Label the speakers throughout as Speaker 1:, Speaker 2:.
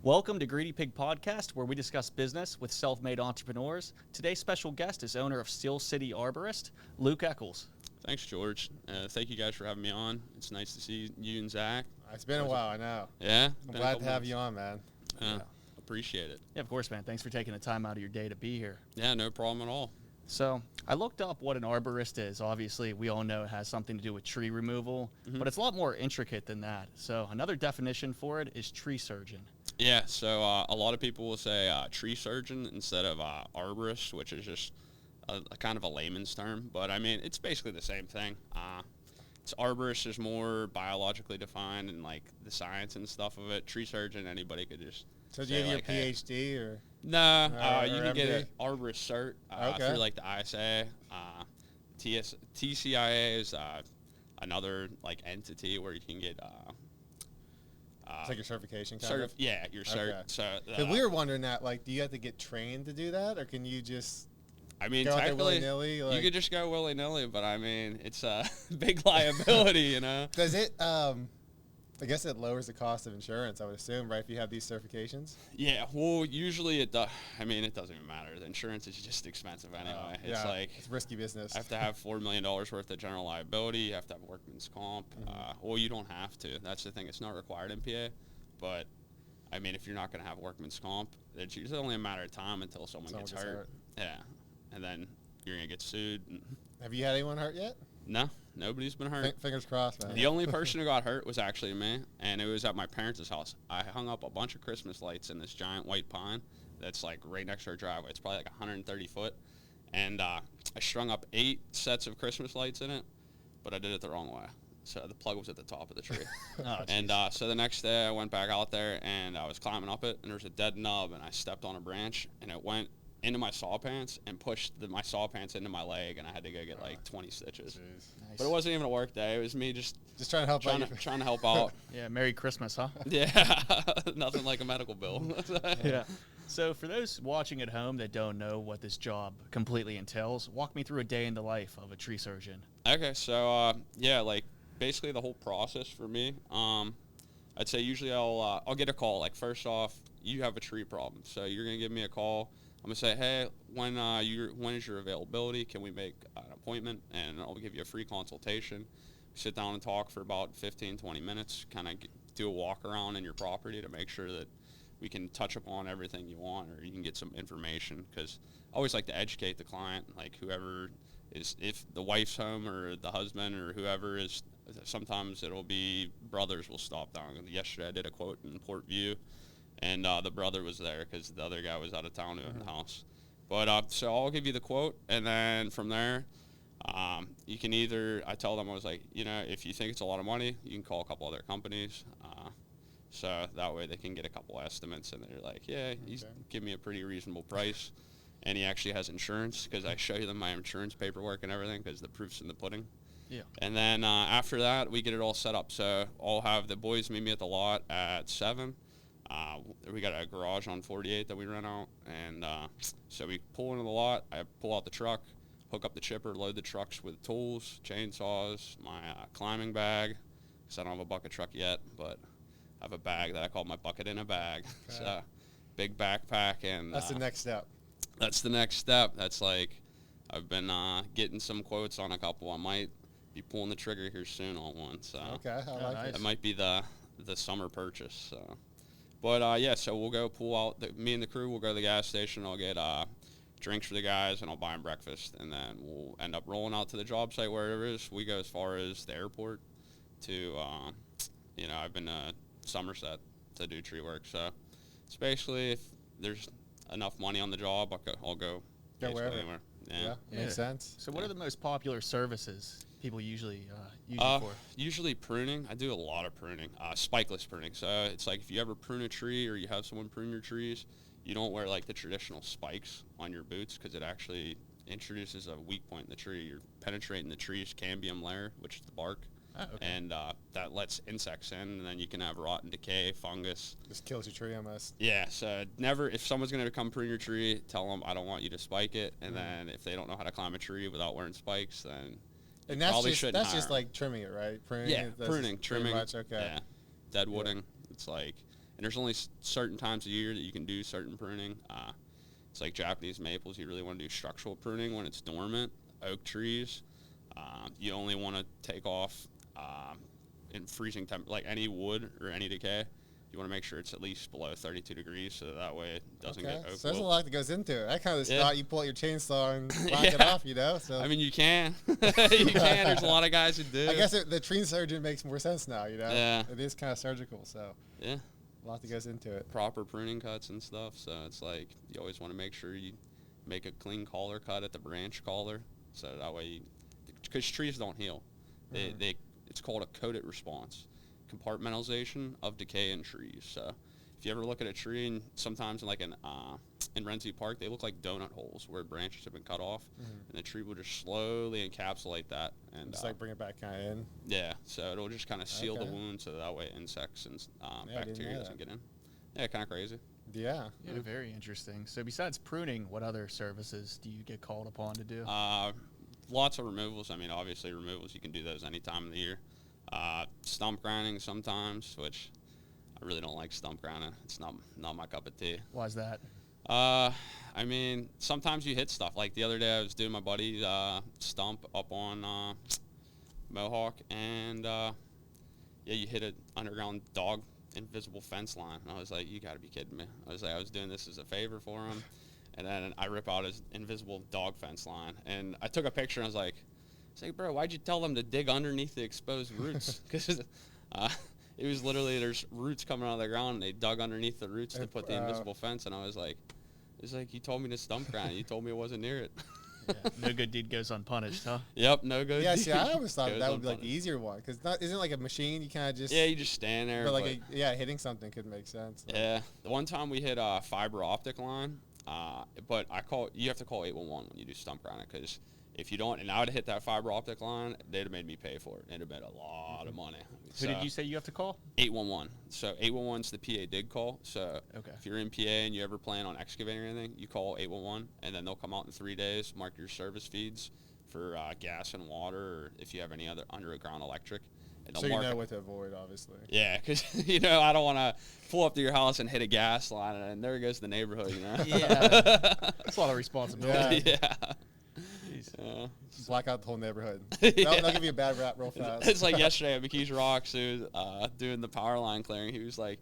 Speaker 1: Welcome to Greedy Pig Podcast, where we discuss business with self-made entrepreneurs. Today's special guest is owner of Steel City Arborist, Luke Eckels.
Speaker 2: Thanks, George. Thank you guys for having me on. It's nice to see you and Zach.
Speaker 3: It's been a while, I know.
Speaker 2: Yeah?
Speaker 3: I'm glad to have you on, man.
Speaker 2: Appreciate it.
Speaker 1: Yeah, of course, man. Thanks for taking the time out of your day to be here.
Speaker 2: Yeah, no problem at all.
Speaker 1: So I looked up what an arborist is. Obviously, we all know it has something to do with tree removal, but it's a lot more intricate than that. So another definition for it is tree surgeon.
Speaker 2: Yeah, so a lot of people will say tree surgeon instead of arborist, which is just a kind of a layman's term. But, I mean, it's basically the same thing. Arborist is more biologically defined and, like, the science and stuff of it. Tree surgeon, anybody could just
Speaker 3: So do you have your PhD or?
Speaker 2: No,
Speaker 3: or
Speaker 2: you can get
Speaker 3: MD?
Speaker 2: an arborist cert
Speaker 3: Okay.
Speaker 2: through, like, the ISA. TCIA is another, like, entity where you can get
Speaker 3: It's like your certification kind of?
Speaker 2: yeah, your cert.
Speaker 3: Okay.
Speaker 2: So,
Speaker 3: 'Cause we were wondering that, like, do you have to get trained to do that, or can you just
Speaker 2: I mean,
Speaker 3: go out there
Speaker 2: technically,
Speaker 3: willy-nilly?
Speaker 2: you
Speaker 3: Like,
Speaker 2: could just go willy-nilly, but, I mean, it's a big liability, you know?
Speaker 3: does it, I guess it lowers the cost of insurance, I would assume, right, if you have these certifications?
Speaker 2: Yeah, well, usually it does. I mean, it doesn't even matter. The insurance is just expensive anyway. It's
Speaker 3: yeah,
Speaker 2: like
Speaker 3: it's risky business.
Speaker 2: I have to have $4 million worth of general liability. You have to have workman's comp. Well, you don't have to. That's the thing. It's not required in PA. But, I mean, if you're not going to have workman's comp, it's usually only a matter of time until someone gets hurt. Yeah. And then you're going to get sued.
Speaker 3: Have you had anyone hurt yet?
Speaker 2: No, nobody's been hurt.
Speaker 3: Fingers crossed, man.
Speaker 2: The only person who got hurt was actually me, and it was at my parents' house. I hung up a bunch of Christmas lights in this giant white pine that's, like, right next to our driveway. It's probably like 130 foot. And I strung up 8 sets of Christmas lights in it, but I did it the wrong way. So the plug was at the top of the tree. And so the next day I went back out there, and I was climbing up it, and there was a dead nub, and I stepped on a branch, and it went into my saw pants and pushed my saw pants into my leg, and I had to go get like 20 stitches.
Speaker 1: Nice.
Speaker 2: But it wasn't even a work day. It was me just
Speaker 3: trying to help out.
Speaker 2: trying to help out.
Speaker 1: Yeah, Merry Christmas, huh?
Speaker 2: Yeah, nothing like a medical bill.
Speaker 1: Yeah. So for those watching at home that don't know what this job completely entails, walk me through a day in the life of a tree surgeon.
Speaker 2: Okay, so yeah, like basically the whole process for me. I'd say usually I'll get a call. Like, first off, you have a tree problem, so you're gonna give me a call. I'm gonna say, hey, when is your availability? Can we make an appointment? And I'll give you a free consultation. Sit down and talk for about 15, 20 minutes. Kind of do a walk around in your property to make sure that we can touch upon everything you want, or you can get some information. Because I always like to educate the client, like whoever is, if the wife's home or the husband or whoever is. Sometimes it'll be brothers will stop down. Yesterday I did a quote in Port View. And the brother was there because the other guy was out of town doing the house. But so I'll give you the quote, and then from there, you can either, I tell them, I was like, you know, if you think it's a lot of money, you can call a couple other companies. So that way they can get a couple estimates, and they're like, yeah, he's give me a pretty reasonable price. And he actually has insurance because I show them my insurance paperwork and everything because the proof's in the pudding.
Speaker 1: Yeah.
Speaker 2: And then after that, we get it all set up. So I'll have the boys meet me at the lot at 7. We got a garage on 48 that we rent out, and so we pull into the lot. I pull out the truck, hook up the chipper, load the trucks with tools, chainsaws, my climbing bag, because I don't have a bucket truck yet, but I have a bag that I call my bucket in a bag.
Speaker 3: Okay.
Speaker 2: So big backpack, and
Speaker 3: That's the next step.
Speaker 2: That's the next step. That's like I've been getting some quotes on a couple. I might be pulling the trigger here soon on one. So
Speaker 3: Okay, I like
Speaker 1: nice.
Speaker 3: it.
Speaker 2: that might be the summer purchase. So. But, yeah, so we'll go pull out. Me and the crew will go to the gas station. I'll get drinks for the guys, and I'll buy them breakfast. And then we'll end up rolling out to the job site, wherever it is. We go as far as the airport to, you know, I've been to Somerset to do tree work. So it's basically if there's enough money on the job, I'll go
Speaker 3: wherever.
Speaker 2: anywhere.
Speaker 3: Yeah, makes sense.
Speaker 1: So what are the most popular services people usually use you for?
Speaker 2: Usually pruning. I do a lot of pruning, spikeless pruning. So it's like if you ever prune a tree or you have someone prune your trees, you don't wear like the traditional spikes on your boots because it actually introduces a weak point in the tree. You're penetrating the tree's cambium layer, which is the bark, and that lets insects in, and then you can have rot and decay, fungus.
Speaker 3: Just kills your tree almost.
Speaker 2: Yeah, so never, if someone's going to come prune your tree, tell them I don't want you to spike it, and then if they don't know how to climb a tree without wearing spikes, then
Speaker 3: And
Speaker 2: probably
Speaker 3: that's
Speaker 2: shouldn't
Speaker 3: just
Speaker 2: hire 'em.
Speaker 3: like trimming it, right? Pruning.
Speaker 2: Yeah,
Speaker 3: that's
Speaker 2: pruning,
Speaker 3: pretty
Speaker 2: trimming.
Speaker 3: much, okay.
Speaker 2: Yeah, deadwooding. It's like And there's only certain times a year that you can do certain pruning. It's like Japanese maples. You really want to do structural pruning when it's dormant. Oak trees, you only want to take off in freezing temp, like any wood or any decay. You want to make sure it's at least below 32 degrees, so that way it doesn't get oak.
Speaker 3: So there's a lot that goes into it. I kind of
Speaker 2: Yeah.
Speaker 3: thought you pull out your chainsaw and whack it off, you know? So
Speaker 2: I mean, you can. You can. There's a lot of guys who do.
Speaker 3: I guess the tree surgeon makes more sense now, you know?
Speaker 2: Yeah.
Speaker 3: It is kind of surgical, so
Speaker 2: Yeah.
Speaker 3: a lot that goes into it.
Speaker 2: Proper pruning cuts and stuff, so it's like you always want to make sure you make a clean collar cut at the branch collar, so that way, because trees don't heal. It's called a coded response, compartmentalization of decay in trees. So if you ever look at a tree, and sometimes in Renzi Park, they look like donut holes where branches have been cut off, and the tree will just slowly encapsulate that and
Speaker 3: Just like bring it back kind of in.
Speaker 2: Yeah, so it'll just kind of seal the wound, so that way insects and bacteria doesn't get in. Yeah, kind of crazy.
Speaker 3: Yeah.
Speaker 1: Yeah, very interesting. So besides pruning, what other services do you get called upon to do?
Speaker 2: Lots of removals. I mean, obviously removals, you can do those any time of the year. Stump grinding sometimes, which I really don't like stump grinding. It's not my cup of tea.
Speaker 1: Why's that?
Speaker 2: I mean, sometimes you hit stuff. Like the other day, I was doing my buddy's stump up on Mohawk, and you hit an underground dog invisible fence line. And I was like, you got to be kidding me. I was doing this as a favor for him. And then I rip out his invisible dog fence line. And I took a picture, and I was like, bro, why'd you tell them to dig underneath the exposed roots? Because it was literally, there's roots coming out of the ground, and they dug underneath the roots to put the invisible fence. And I was like, you told me to stump grind. You told me it wasn't near it.
Speaker 1: Yeah, no good deed goes unpunished, huh?
Speaker 2: Yep, no good.
Speaker 3: Yeah, see, I always thought
Speaker 2: Goes
Speaker 3: that would be like the
Speaker 2: unpunished.
Speaker 3: easier one. Because isn't it like a machine? You kind of just...
Speaker 2: Yeah, you just stand there.
Speaker 3: But like, hitting something could make sense.
Speaker 2: Yeah. The one time we hit a fiber optic line, but you have to call 811 when you do stump grinding, because if you don't, and I would have hit that fiber optic line, they'd have made me pay for it. It'd have been a lot of money.
Speaker 1: Who did you say you have to call?
Speaker 2: 811. So 811's the PA dig call. So if you're in PA and you ever plan on excavating or anything, you call 811, and then they'll come out in 3 days, mark your service feeds for gas and water, or if you have any other underground electric. And
Speaker 3: So you know what to avoid, obviously.
Speaker 2: Yeah, because, I don't want to pull up to your house and hit a gas line, and there goes the neighborhood,
Speaker 1: Yeah. That's a lot of responsibility.
Speaker 2: Yeah.
Speaker 1: Yeah.
Speaker 3: Black out the whole neighborhood.
Speaker 2: Yeah.
Speaker 3: That'll give you a bad rap real fast.
Speaker 2: It's like yesterday at McKee's Rocks, who was doing the power line clearing. He was like,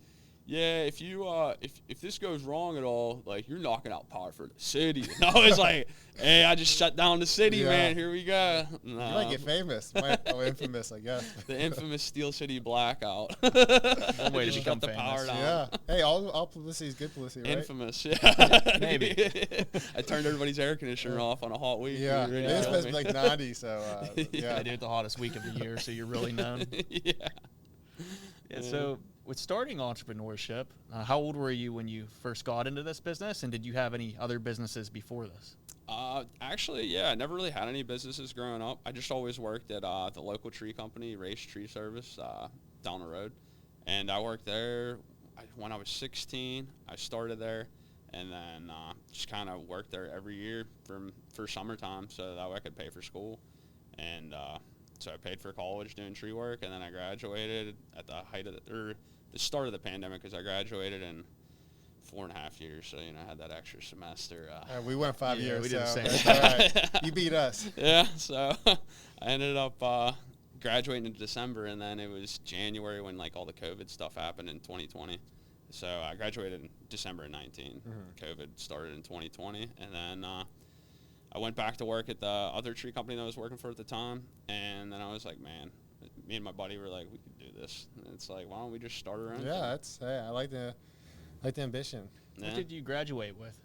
Speaker 2: yeah, if you if this goes wrong at all, like, you're knocking out power for the city. And I was like, hey, I just shut down the city, man. Here we go.
Speaker 3: You might get famous. Infamous, I guess.
Speaker 2: The infamous Steel City blackout.
Speaker 1: One way to become
Speaker 2: the
Speaker 1: famous.
Speaker 2: power down.
Speaker 3: Yeah. Hey, all publicity is good publicity, right?
Speaker 2: Infamous, yeah.
Speaker 1: Maybe.
Speaker 2: I turned everybody's air conditioner off on a hot week.
Speaker 3: Yeah.
Speaker 2: You were ready
Speaker 3: It is
Speaker 2: to
Speaker 3: supposed
Speaker 2: kill
Speaker 3: to be
Speaker 2: me.
Speaker 3: like 90, so yeah.
Speaker 1: I do it the hottest week of the year, so you're really known.
Speaker 2: Yeah.
Speaker 1: Yeah, so with starting entrepreneurship, how old were you when you first got into this business, and did you have any other businesses before this?
Speaker 2: Actually, yeah, I never really had any businesses growing up. I just always worked at the local tree company, Race Tree Service, down the road. And I worked there when I was 16. I started there, and then just kind of worked there every year for summertime, so that way I could pay for school. And so I paid for college doing tree work, and then I graduated at the height of the start of the pandemic, because I graduated in 4.5 years, so I had that extra semester.
Speaker 3: We went 5
Speaker 1: Yeah,
Speaker 3: years,
Speaker 1: we did the
Speaker 3: so
Speaker 1: same.
Speaker 3: that's all right. You beat us.
Speaker 2: Yeah, so I ended up graduating in December, and then it was January when all the COVID stuff happened in 2020. So I graduated in December of 19. COVID started in 2020, and then I went back to work at the other tree company that I was working for at the time, and then I was like, man, me and my buddy were like, we could do this. And it's like, why don't we just start our own thing?
Speaker 3: I like the ambition.
Speaker 1: What did you graduate with?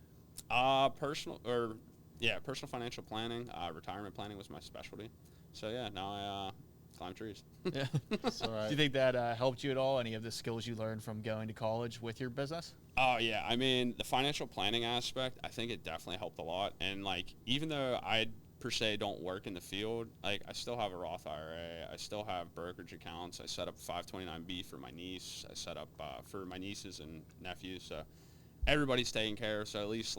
Speaker 2: Personal financial planning. Retirement planning was my specialty. So yeah, now I climb trees.
Speaker 1: Yeah.
Speaker 3: That's all right.
Speaker 1: Do you think that helped you at all? Any of the skills you learned from going to college with your business?
Speaker 2: Oh yeah, I mean the financial planning aspect, I think it definitely helped a lot. And even though I per se don't work in the field, I still have a Roth IRA, I still have brokerage accounts. I set up 529B for my niece. I set up for my nieces and nephews. So everybody's taken care of. So at least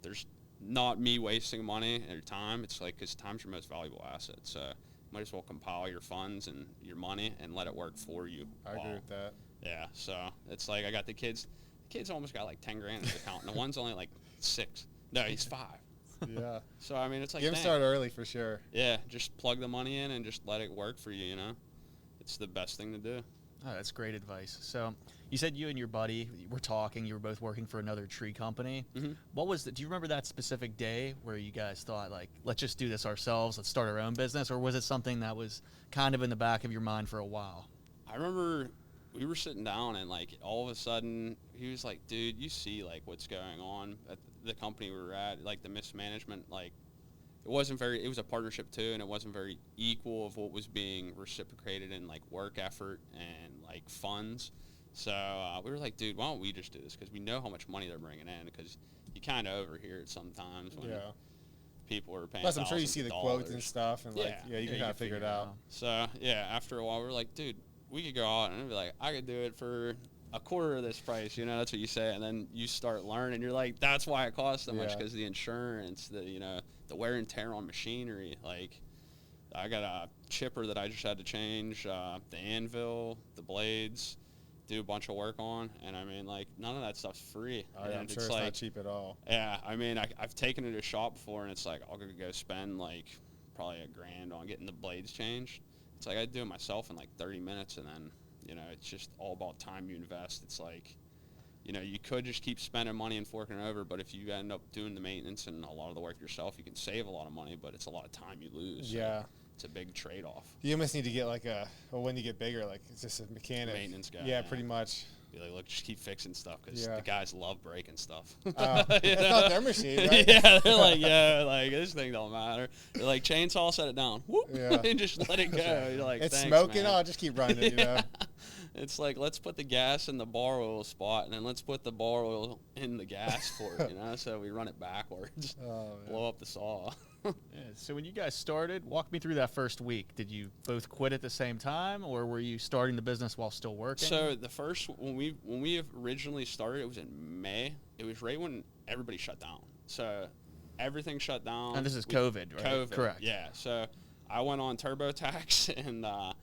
Speaker 2: there's not me wasting money or time. It's because time's your most valuable asset. So might as well compile your funds and your money and let it work for you.
Speaker 3: I agree with that.
Speaker 2: Yeah, so it's like I got the kids. The kids almost got like 10 grand in his account, and the one's only like 6. No, he's 5.
Speaker 3: Yeah.
Speaker 2: So I mean, it's like
Speaker 3: Give him
Speaker 2: dang.
Speaker 3: start early for sure.
Speaker 2: Yeah, just plug the money in and just let it work for you. You know, it's the best thing to do.
Speaker 1: Oh, that's great advice. So you said you and your buddy were talking. You were both working for another tree company.
Speaker 2: Mm-hmm.
Speaker 1: What was do you remember that specific day where you guys thought, like, let's just do this ourselves, let's start our own business? Or was it something that was kind of in the back of your mind for a while?
Speaker 2: I remember we were sitting down and like all of a sudden he was like, dude, you see like what's going on at the company we were at, like the mismanagement, like it was a partnership too, and it wasn't very equal of what was being reciprocated in like work effort and like funds. So we were like, dude, why don't we just do this? Because we know how much money they're bringing in, because you kind of overhear it sometimes when people are paying.
Speaker 3: Plus, I'm sure you see the quotes and stuff, and like, you can kind of figure it out.
Speaker 2: So yeah, after a while, we were like, dude, we could go out and be like, I could do it for a quarter of this price, you know, that's what you say. And then you start learning, you're like, that's why it costs so much, because the insurance, the wear and tear on machinery. Like, I got a chipper that I just had to change, the anvil, the blades, do a bunch of work on. And I mean, like, none of that stuff's free.
Speaker 3: Oh, yeah, I'm sure it's
Speaker 2: like,
Speaker 3: not cheap at all.
Speaker 2: Yeah, I mean, I've taken it to a shop before, and it's like, I'll go spend like probably $1,000 on getting the blades changed. It's like I do it myself in like 30 minutes, and then, you know, it's just all about time you invest. It's like, you know, you could just keep spending money and forking it over, but if you end up doing the maintenance and a lot of the work yourself, you can save a lot of money, but it's a lot of time you lose.
Speaker 3: Yeah.
Speaker 2: So it's a big trade-off.
Speaker 3: You almost need to get like when you get bigger, like it's just a mechanic.
Speaker 2: Maintenance guy.
Speaker 3: Yeah, pretty much.
Speaker 2: Be like, look, just keep fixing stuff, because the guys love breaking stuff.
Speaker 3: It's not their machine, right?
Speaker 2: Yeah, they're like, yeah, like, this thing don't matter. They're like, chainsaw, set it down. Whoop, and just let it go. You're like,
Speaker 3: it's
Speaker 2: thanks,
Speaker 3: smoking.
Speaker 2: man.
Speaker 3: I'll just keep running it, you know?
Speaker 2: It's like, let's put the gas in the bar oil spot, and then let's put the bar oil in the gas for it, you know? So we run it backwards. Blow up the saw.
Speaker 1: Yeah, so when you guys started, walk me through that first week. Did you both quit at the same time, or were you starting the business while still working?
Speaker 2: So the first, when we originally started, it was in May. It was right when everybody shut down. So everything shut down.
Speaker 1: And this is COVID, right?
Speaker 2: COVID,
Speaker 1: correct.
Speaker 2: Yeah. So I went on TurboTax, and I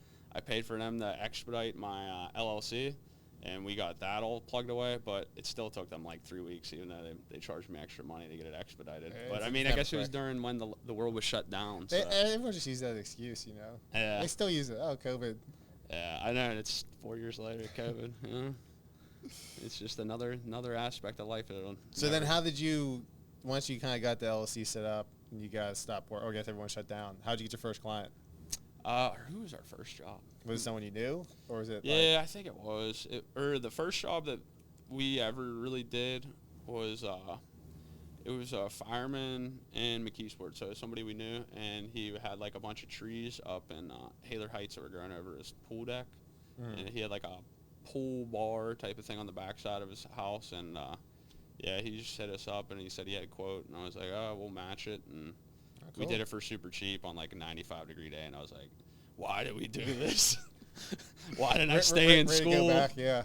Speaker 2: paid for them to expedite my LLC, and we got that all plugged away. But it still took them like 3 weeks, even though they charged me extra money to get it expedited. But I mean, I guess it was during when the world was shut down. So.
Speaker 3: Everyone just used that as an excuse, you know?
Speaker 2: Yeah.
Speaker 3: They still use it. Oh, COVID.
Speaker 2: Yeah, I know. It's 4 years later, COVID. It's just another aspect of life.
Speaker 3: So then how did you, once you kind of got the LLC set up and you guys stopped work, or got everyone shut down, how did you get your first client?
Speaker 2: Who was our first job?
Speaker 3: Was it someone you knew, or was it?
Speaker 2: Yeah, I think it was. The first job that we ever really did was it was a fireman in McKeesport, so somebody we knew, and he had like a bunch of trees up in Haler Heights that were growing over his pool deck, and he had like a pool bar type of thing on the backside of his house, and yeah, he just hit us up and he said he had a quote, and I was like, oh, we'll match it, and we did it for super cheap on like a 95-degree day, and I was like, why did we do this? Why didn't I stay in school?
Speaker 3: To go back, yeah.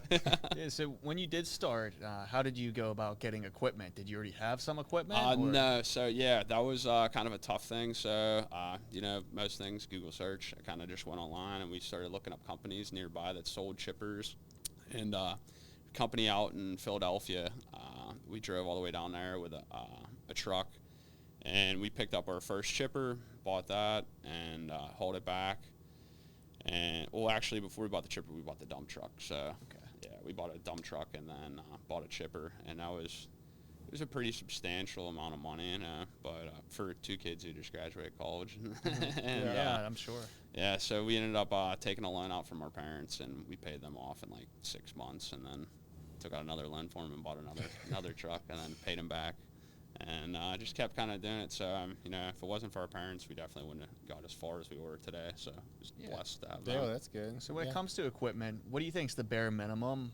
Speaker 1: Yeah, so when you did start, how did you go about getting equipment? Did you already have some equipment?
Speaker 2: No. So, yeah, that was kind of a tough thing. So, you know, most things, Google search. I kind of just went online, and we started looking up companies nearby that sold chippers. And a company out in Philadelphia, we drove all the way down there with a truck. And we picked up our first chipper, bought that, and hauled it back. And well, actually, before we bought the chipper, we bought the dump truck. So yeah, we bought a dump truck and then bought a chipper, and it was a pretty substantial amount of money, you know. But for 2 kids who just graduated college, and,
Speaker 1: yeah, I'm sure.
Speaker 2: Yeah, so we ended up taking a loan out from our parents, and we paid them off in like 6 months, and then took out another loan for them and bought another truck, and then paid them back. And just kept kind of doing it. So, you know, if it wasn't for our parents, we definitely wouldn't have got as far as we were today. So, just blessed to have them.
Speaker 3: Yeah, that's good.
Speaker 1: So, when it comes to equipment, what do you think is the bare minimum,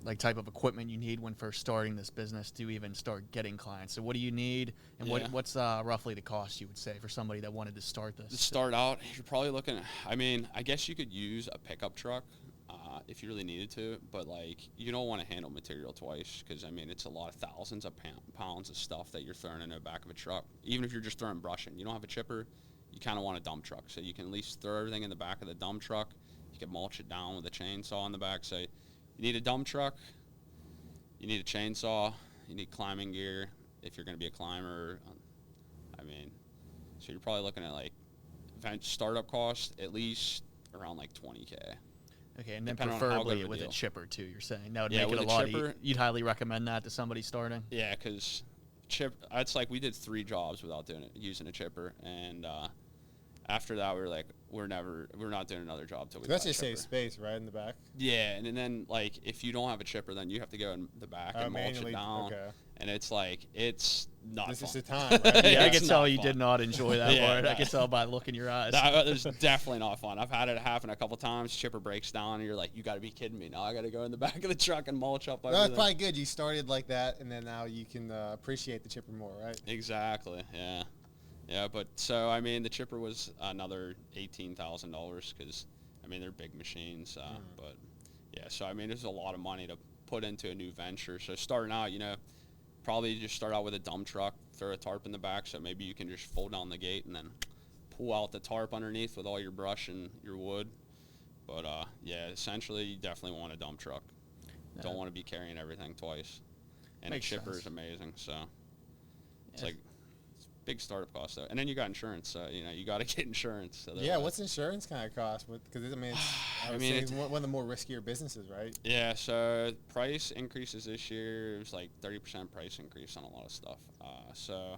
Speaker 1: like, type of equipment you need when first starting this business to even start getting clients? So, what do you need, and what's roughly the cost, you would say, for somebody that wanted to start this?
Speaker 2: To start out, you're probably looking at, I mean, I guess you could use a pickup truck if you really needed to, but like you don't want to handle material twice, because I mean it's a lot of thousands of pounds of stuff that you're throwing in the back of a truck. Even if you're just throwing brush in, you don't have a chipper, you kind of want a dump truck, so you can at least throw everything in the back of the dump truck. You can mulch it down with a chainsaw in the back, so you need a dump truck, you need a chainsaw, you need climbing gear if you're going to be a climber. I mean, so you're probably looking at like startup costs at least around like $20K.
Speaker 1: Okay, and then preferably with a chipper too. You're saying that would make it a lot. You'd highly recommend that to somebody starting.
Speaker 2: Yeah, because it's like we did 3 jobs without using a chipper, and after that we were like, we're not doing another job till we.
Speaker 3: That's just save space, right, in the back.
Speaker 2: Yeah, and then like if you don't have a chipper, then you have to go in the back and mulch it down. Okay. And it's like, it's not
Speaker 3: This
Speaker 2: fun.
Speaker 3: is the time, right?
Speaker 1: Yeah, I can tell you did not enjoy that part. I can tell by the look in your eyes.
Speaker 2: That was definitely not fun. I've had it happen a couple times. Chipper breaks down, and you're like, you got to be kidding me. Now I got to go in the back of the truck and mulch up everything.
Speaker 3: That's probably good. You started like that, and then now you can appreciate the chipper more, right?
Speaker 2: Exactly, yeah. Yeah, but so, I mean, the chipper was another $18,000 because, I mean, they're big machines. But, yeah, so, I mean, there's a lot of money to put into a new venture. So starting out, probably just start out with a dump truck, throw a tarp in the back, so maybe you can just fold down the gate and then pull out the tarp underneath with all your brush and your wood. But yeah, essentially you definitely want a dump truck. Don't want to be carrying everything twice. And a chipper is amazing, so it's like big startup cost though. And then you got insurance, so you got to get insurance. So
Speaker 3: yeah, what's insurance kind of cost? Because it's one of the more riskier businesses, right?
Speaker 2: Yeah, so price increases this year. It was like 30% price increase on a lot of stuff. So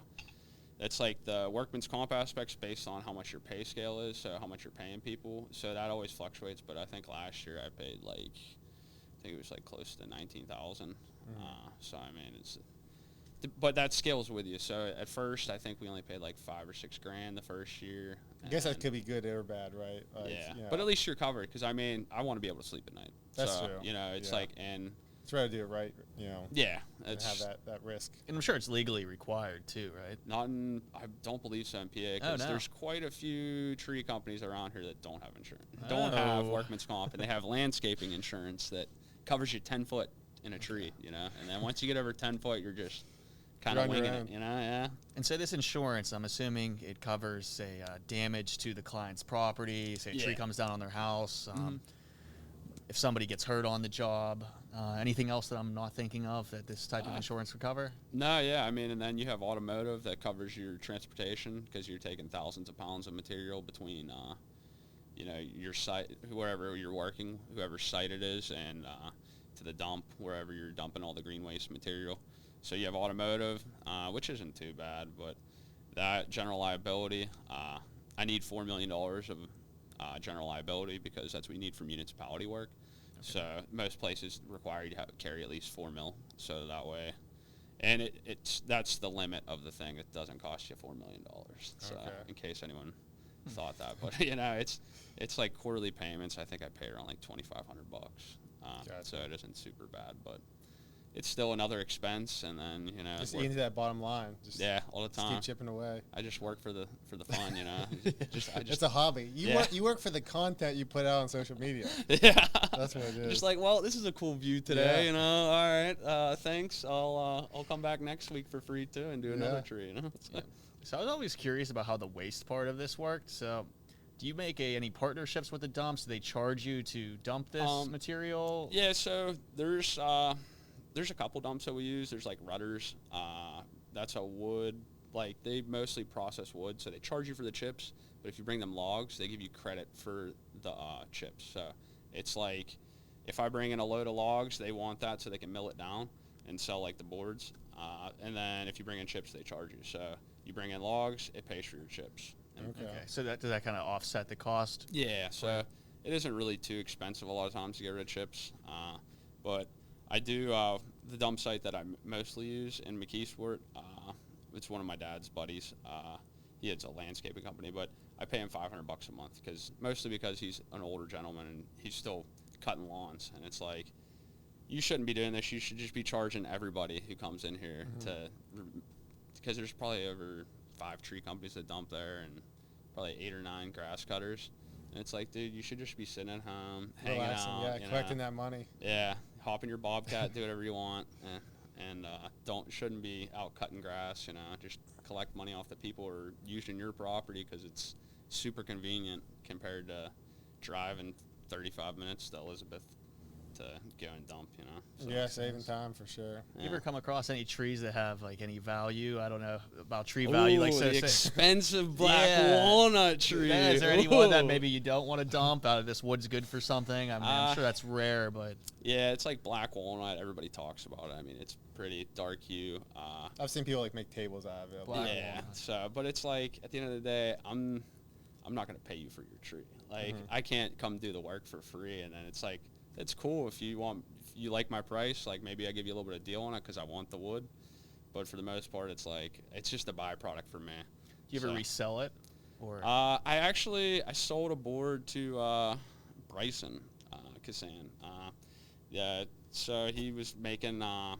Speaker 2: that's like the workman's comp aspects based on how much your pay scale is, so how much you're paying people. So that always fluctuates. But I think last year I paid I think it was like close to $19,000. So I mean but that scales with you. So at first, I think we only paid like $5 or $6 grand the first year.
Speaker 3: I guess that could be good or bad, right?
Speaker 2: But at least you're covered because I mean, I want to be able to sleep at night.
Speaker 3: That's true.
Speaker 2: It's like and
Speaker 3: try to do it right.
Speaker 2: Yeah,
Speaker 3: and have that risk.
Speaker 1: And I'm sure it's legally required too, right?
Speaker 2: I don't believe so in PA because there's quite a few tree companies around here that don't have insurance, don't have workman's comp, and they have landscaping insurance that covers you 10 foot in a tree, and then once you get over 10 foot, you're just kind of winging it, yeah.
Speaker 1: And so this insurance, I'm assuming it covers, say, damage to the client's property, say a tree comes down on their house, if somebody gets hurt on the job, anything else that I'm not thinking of that this type of insurance would cover?
Speaker 2: No, yeah, I mean, and then you have automotive that covers your transportation because you're taking thousands of pounds of material between, your site, wherever you're working, whoever's site it is, and to the dump, wherever you're dumping all the green waste material. So you have automotive, which isn't too bad, but that general liability, I need $4 million of general liability because that's what you need for municipality work. Okay. So most places require you to carry at least $4 million. So that way, and that's the limit of the thing. It doesn't cost you $4 million. So in case anyone thought that, but it's like quarterly payments. I think I pay around like $2,500. So it isn't super bad, but it's still another expense, and then
Speaker 3: just into that bottom line.
Speaker 2: All the time.
Speaker 3: Keep chipping away.
Speaker 2: I just work for the fun,
Speaker 3: It's a hobby. You work for the content you put out on social media.
Speaker 2: Yeah,
Speaker 3: that's what it is.
Speaker 2: Just like, well, this is a cool view today. All right, thanks. I'll come back next week for free too and do another tree.
Speaker 1: So I was always curious about how the waste part of this worked. So, do you make any partnerships with the dumps? Do they charge you to dump this material?
Speaker 2: Yeah. So there's a couple dumps that we use. There's like Rudders. That's a wood. Like they mostly process wood, so they charge you for the chips. But if you bring them logs, they give you credit for the chips. So it's like if I bring in a load of logs, they want that so they can mill it down and sell like the boards. And then if you bring in chips, they charge you. So you bring in logs, it pays for your chips.
Speaker 1: Okay. So does that kind of offset the cost?
Speaker 2: Yeah. So it isn't really too expensive a lot of times to get rid of chips, but I do the dump site that I mostly use in McKeesport. It's one of my dad's buddies. He has a landscaping company, but I pay him $500 a month mostly because he's an older gentleman and he's still cutting lawns. And it's like, you shouldn't be doing this. You should just be charging everybody who comes in here because there's probably over 5 tree companies that dump there and probably 8 or 9 grass cutters. And it's like, dude, you should just be sitting at home, hanging out.
Speaker 3: Collecting that money.
Speaker 2: Yeah, hop in your Bobcat, do whatever you want, and shouldn't be out cutting grass. Just collect money off the people who are using your property because it's super convenient compared to driving 35 minutes to Elizabeth to go and dump, you know. So.
Speaker 3: Yeah, saving time for sure.
Speaker 1: You ever come across any trees that have like any value? I don't know about tree value. Like
Speaker 2: the expensive black walnut tree.
Speaker 1: Yeah, is there anyone that maybe you don't want to dump out of this wood's good for something? I mean, I'm sure that's rare, but
Speaker 2: yeah, it's like black walnut. Everybody talks about it. I mean, it's pretty dark hue.
Speaker 3: I've seen people like make tables out of it.
Speaker 2: Yeah. So, but it's like at the end of the day, I'm not gonna pay you for your tree. Like I can't come do the work for free, and then it's like it's cool if you like my price. Like maybe I give you a little bit of deal on it because I want the wood. But for the most part, it's like it's just a byproduct for me.
Speaker 1: Do you ever resell it? Or
Speaker 2: I sold a board to Bryson Kassan. Yeah, so he was making a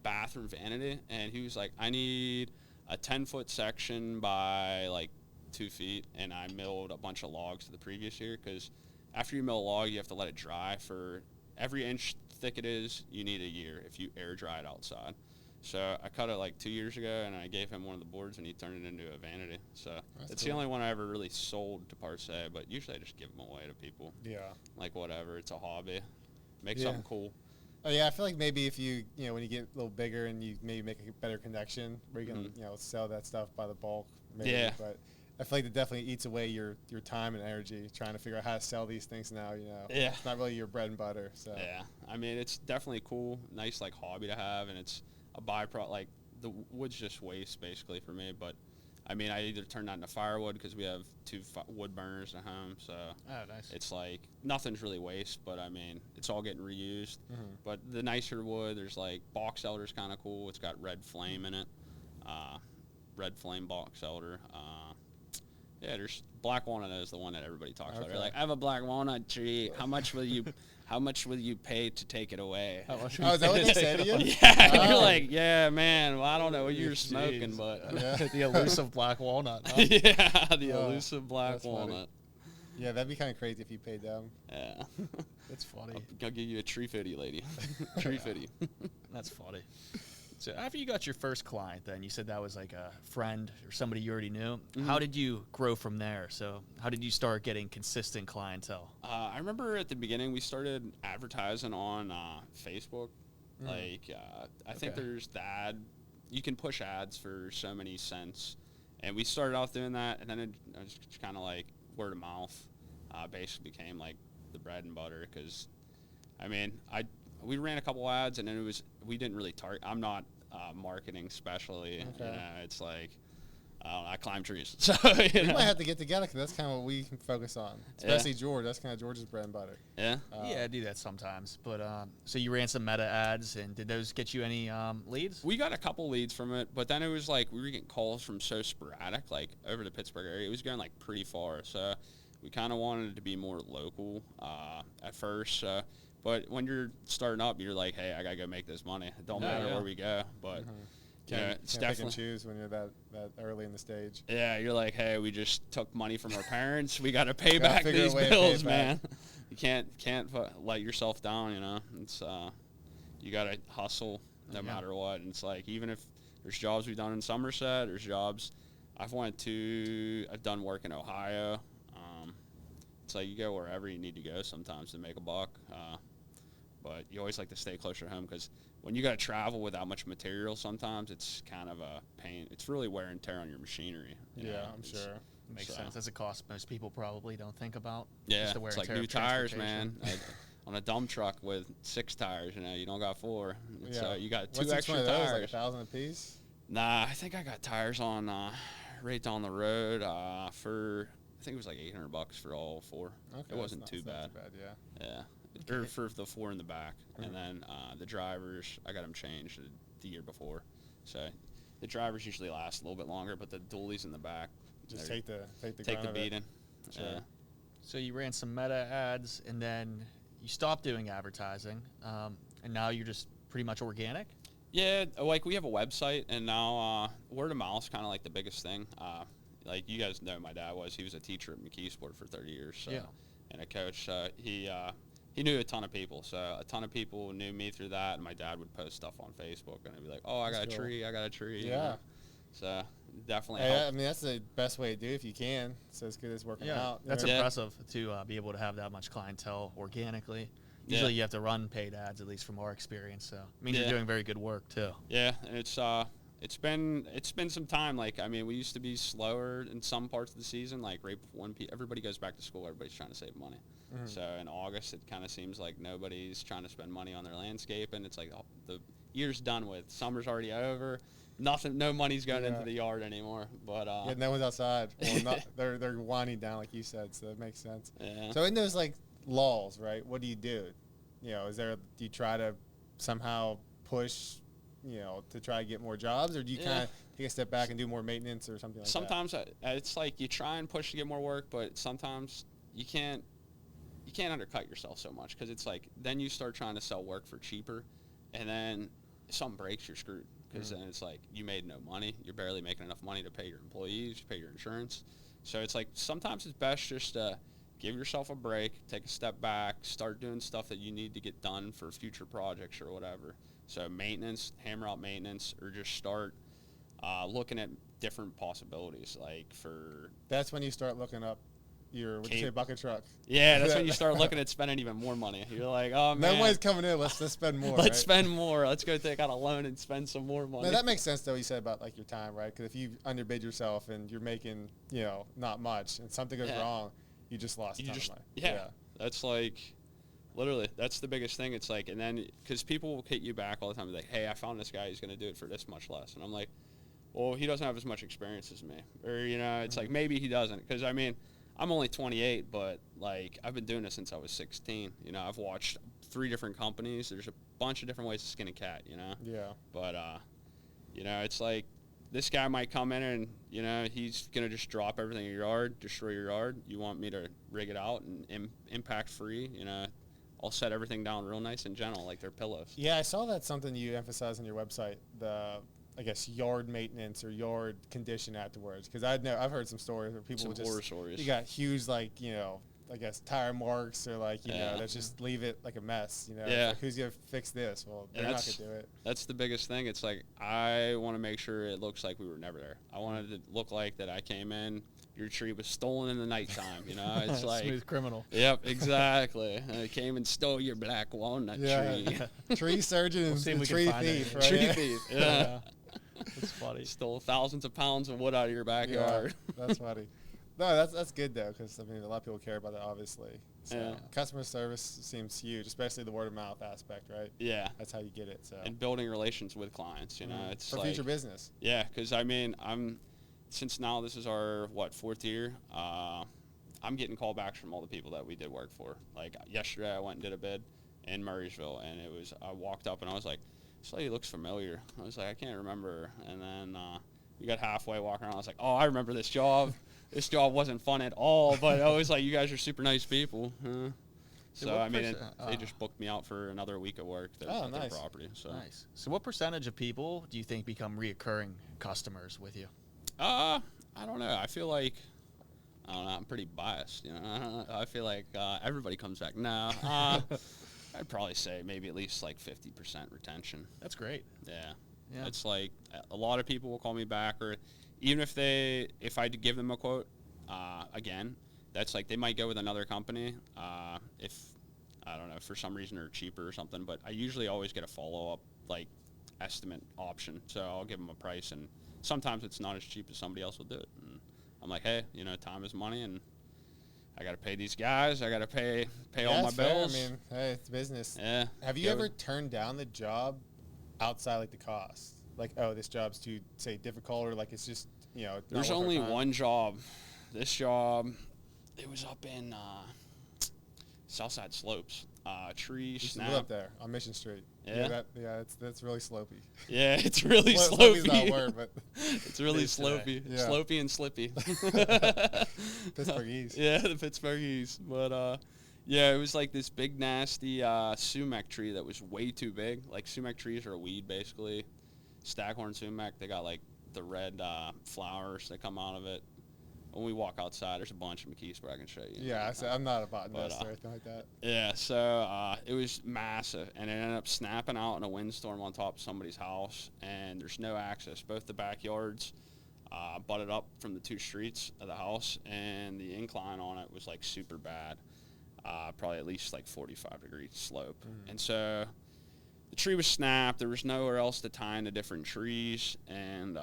Speaker 2: bathroom vanity, and he was like, I need a 10-foot section by like 2 feet, and I milled a bunch of logs the previous year because after you mill a log, you have to let it dry for every inch thick it is. You need a year if you air dry it outside. So I cut it like 2 years ago, and I gave him one of the boards, and he turned it into a vanity. So it's the only one I ever really sold to per se, but usually I just give them away to people.
Speaker 3: Yeah.
Speaker 2: Like whatever, it's a hobby. Make something cool.
Speaker 3: Oh yeah, I feel like maybe if you when you get a little bigger and you maybe make a better connection where you can sell that stuff by the bulk. Maybe,
Speaker 2: yeah.
Speaker 3: But I feel like it definitely eats away your time and energy trying to figure out how to sell these things now.
Speaker 2: Yeah.
Speaker 3: It's not really your bread and butter. So
Speaker 2: yeah, I mean it's definitely cool, nice like hobby to have, and it's a byproduct. Like the wood's just waste basically for me, but. I mean, I either turn that into firewood because we have 2 wood burners at home, so it's like nothing's really waste. But I mean, it's all getting reused. But the nicer wood, there's like box elder's kind of cool. It's got red flame in it, red flame box elder. Yeah, there's black walnut is the one that everybody talks about. They're like, I have a black walnut tree. How much will you pay to take it away?
Speaker 3: Oh, is that what they said to you?
Speaker 2: Yeah, you're like, yeah, man. Well, I don't know what you're smoking, but
Speaker 1: the elusive black walnut. Huh?
Speaker 2: Yeah, the elusive black walnut.
Speaker 3: Funny. Yeah, that'd be kind of crazy if you paid them.
Speaker 2: Yeah,
Speaker 1: that's funny.
Speaker 2: I'll give you a tree fitty, lady. Tree fitty.
Speaker 1: That's funny. So after you got your first client, then you said that was like a friend or somebody you already knew. How did you grow from there? So how did you start getting consistent clientele?
Speaker 2: I remember at the beginning we started advertising on Facebook. Like I think there's the ad. You can push ads for so many cents, and we started off doing that, and then it was kind of like word of mouth. Basically became like the bread and butter because, I mean, we ran a couple ads, and then we didn't really target. I'm not marketing specially.
Speaker 3: Okay.
Speaker 2: It's like I climb trees. So
Speaker 3: we might have to get together because that's kind of what we focus on. Especially George. That's kind of George's bread and butter.
Speaker 2: Yeah.
Speaker 1: Yeah, I do that sometimes. But so you ran some meta ads, and did those get you any leads?
Speaker 2: We got a couple leads from it, but then it was like we were getting calls from so sporadic, like over the Pittsburgh area. It was going like pretty far. So we kind of wanted it to be more local at first. But when you're starting up, you're like, hey, I got to go make this money. It don't matter where we go. But it's
Speaker 3: can't pick and choose when you're that early in the stage.
Speaker 2: Yeah, you're like, hey, we just took money from our parents. We got to pay back these bills, man. You can't let yourself down, you know. It's you got to hustle no matter what. And it's like, even if there's jobs we've done in Somerset, there's jobs I've done work in Ohio. It's like you go wherever you need to go sometimes to make a buck. But you always like to stay closer to home because when you got to travel with that much material, sometimes it's kind of a pain. It's really wear and tear on your machinery.
Speaker 3: Yeah, I'm sure.
Speaker 1: Makes sense. That's a cost most people probably don't think about.
Speaker 2: Yeah,
Speaker 1: just the wear
Speaker 2: it's
Speaker 1: and
Speaker 2: like
Speaker 1: tear
Speaker 2: new
Speaker 1: of
Speaker 2: tires, man. On a dump truck with 6 tires, you don't got 4. So you got 2 extra tires.
Speaker 3: Like $1,000 a piece?
Speaker 2: Nah, I think I got tires on right down the road for I think it was like $800 for all 4. Okay, it wasn't too bad.
Speaker 3: Not too bad, yeah.
Speaker 2: Yeah. Or for the 4 in the back, and then the drivers, I got them changed the year before. So the drivers usually last a little bit longer, but the dualies in the back
Speaker 3: just take the
Speaker 2: beating.
Speaker 3: Sure.
Speaker 1: So you ran some meta ads, and then you stopped doing advertising, and now you're just pretty much organic.
Speaker 2: Yeah, like we have a website, and now word of mouth is kind of like the biggest thing. Like you guys know, my dad he was a teacher at McKeesport for 30 years, so, and a coach. He knew a ton of people, so a ton of people knew me through that, and my dad would post stuff on Facebook, and I'd be like, oh, I got a tree.
Speaker 3: Yeah.
Speaker 2: You know? So definitely
Speaker 3: helped. I mean, that's the best way to do it if you can. So it's good as working out.
Speaker 1: That's impressive to be able to have that much clientele organically. Usually you have to run paid ads, at least from our experience. So it means you're doing very good work too.
Speaker 2: Yeah, and it's been some time. Like, I mean, we used to be slower in some parts of the season. Like right before everybody goes back to school, everybody's trying to save money. Mm-hmm. So in August, it kind of seems like nobody's trying to spend money on their landscape, and it's like the year's done with. Summer's already over. Nothing, no money's going into the yard anymore. But
Speaker 3: no one's outside. Well, they're winding down, like you said, so it makes sense.
Speaker 2: Yeah.
Speaker 3: So in those like lulls, right? What do you do? You know, do you try to somehow push, to try to get more jobs, or do you kind of take a step back and do more maintenance or something like
Speaker 2: sometimes that? Sometimes it's like you try and push to get more work, but sometimes you can't undercut yourself so much, because it's like then you start trying to sell work for cheaper, and then if something breaks, you're screwed. Because then it's like you made no money. You're barely making enough money to pay your employees, pay your insurance. So it's like sometimes it's best just to give yourself a break, take a step back, start doing stuff that you need to get done for future projects or whatever. So maintenance, hammer out maintenance, or just start looking at different possibilities. Like
Speaker 3: that's when you start looking up your bucket truck.
Speaker 2: Yeah, that's when you start looking at spending even more money. You're like, oh man,
Speaker 3: no money's coming in. Let's spend more.
Speaker 2: Let's spend more. Let's go take out a loan and spend some more money.
Speaker 3: No, that makes sense though. You said about like your time, right? Because if you underbid yourself and you're making not much, and something goes wrong, you just lost time.
Speaker 2: Yeah, that's like literally that's the biggest thing. It's like, and then because people will hit you back all the time, like, hey, I found this guy who's going to do it for this much less, and I'm like, well, he doesn't have as much experience as me, or it's like maybe he doesn't, because I mean, I'm only 28, but like I've been doing this since I was 16. I've watched 3 different companies. There's a bunch of different ways to skin a cat.
Speaker 3: Yeah.
Speaker 2: But it's like this guy might come in and he's gonna just drop everything in your yard, destroy your yard. You want me to rig it out and impact free? I'll set everything down real nice and gentle, like they're pillows.
Speaker 3: Yeah, I saw that's something you emphasize on your website. I guess yard maintenance or yard condition afterwards, because I've heard some stories where people
Speaker 2: horror stories.
Speaker 3: You got huge I guess tire marks, or that just leave it like a mess. Like, who's gonna fix this? Well, they're not gonna do it.
Speaker 2: That's the biggest thing. It's like I want to make sure it looks like we were never there. I wanted it to look like that I came in. Your tree was stolen in the nighttime. It's like
Speaker 1: smooth criminal.
Speaker 2: Yep, exactly. I came and stole your black walnut tree.
Speaker 3: Tree surgeon and tree thief. Right?
Speaker 2: Tree thief. Yeah.
Speaker 1: That's funny.
Speaker 2: Stole thousands of pounds of wood out of your backyard.
Speaker 3: Yeah, that's funny. No, that's good though, because I mean a lot of people care about that, obviously. So customer service seems huge, especially the word of mouth aspect, right?
Speaker 2: Yeah,
Speaker 3: that's how you get it. So
Speaker 2: and building relations with clients, it's
Speaker 3: for future business.
Speaker 2: Yeah, because I mean since now this is our 4th year. I'm getting callbacks from all the people that we did work for. Like yesterday, I went and did a bid in Murraysville, and I walked up and I was like, this lady looks familiar. I was like, I can't remember. And then we got halfway walking around. I was like, oh, I remember this job. This job wasn't fun at all, but I was like, you guys are super nice people. So, I mean, they just booked me out for another week of work at their property. So.
Speaker 1: Nice. So what percentage of people do you think become reoccurring customers with you?
Speaker 2: I don't know. I feel like, I'm pretty biased. I feel like everybody comes back. No. I'd probably say maybe at least like 50% retention.
Speaker 1: That's great.
Speaker 2: Yeah. It's like a lot of people will call me back, or even if I give them a quote, again, that's like they might go with another company if, I don't know, for some reason they're cheaper or something, but I usually always get a follow-up like estimate option. So I'll give them a price, and sometimes it's not as cheap as somebody else will do it. And I'm like, hey, time is money, and I got to pay these guys. I got to pay all my bills.
Speaker 3: Fair. I mean, hey, it's business.
Speaker 2: Yeah.
Speaker 3: Have you ever turned down the job outside like the cost? Like, oh, this job's too, say, difficult, or like it's just,
Speaker 2: There's only one job. This job, it was up in Southside Slopes. Tree snap.
Speaker 3: Live up there on Mission Street.
Speaker 2: Yeah.
Speaker 3: That's really slopey.
Speaker 2: Yeah, it's really slopey.
Speaker 3: Slopey's not a word, but
Speaker 2: it's really slopey. Yeah. Slopey and slippy.
Speaker 3: Pittsburghese.
Speaker 2: Yeah, the Pittsburghese. But it was like this big nasty sumac tree that was way too big. Like sumac trees are a weed basically. Staghorn sumac, they got like the red flowers that come out of it. When we walk outside, there's a bunch in McKeesport I can show you.
Speaker 3: Yeah, I'm not a botanist or anything like that.
Speaker 2: Yeah, so it was massive, and it ended up snapping out in a windstorm on top of somebody's house, and there's no access. Both the backyards butted up from the 2 streets of the house, and the incline on it was like super bad. probably at least like 45-degree slope. And so the tree was snapped. There was nowhere else to tie into different trees, and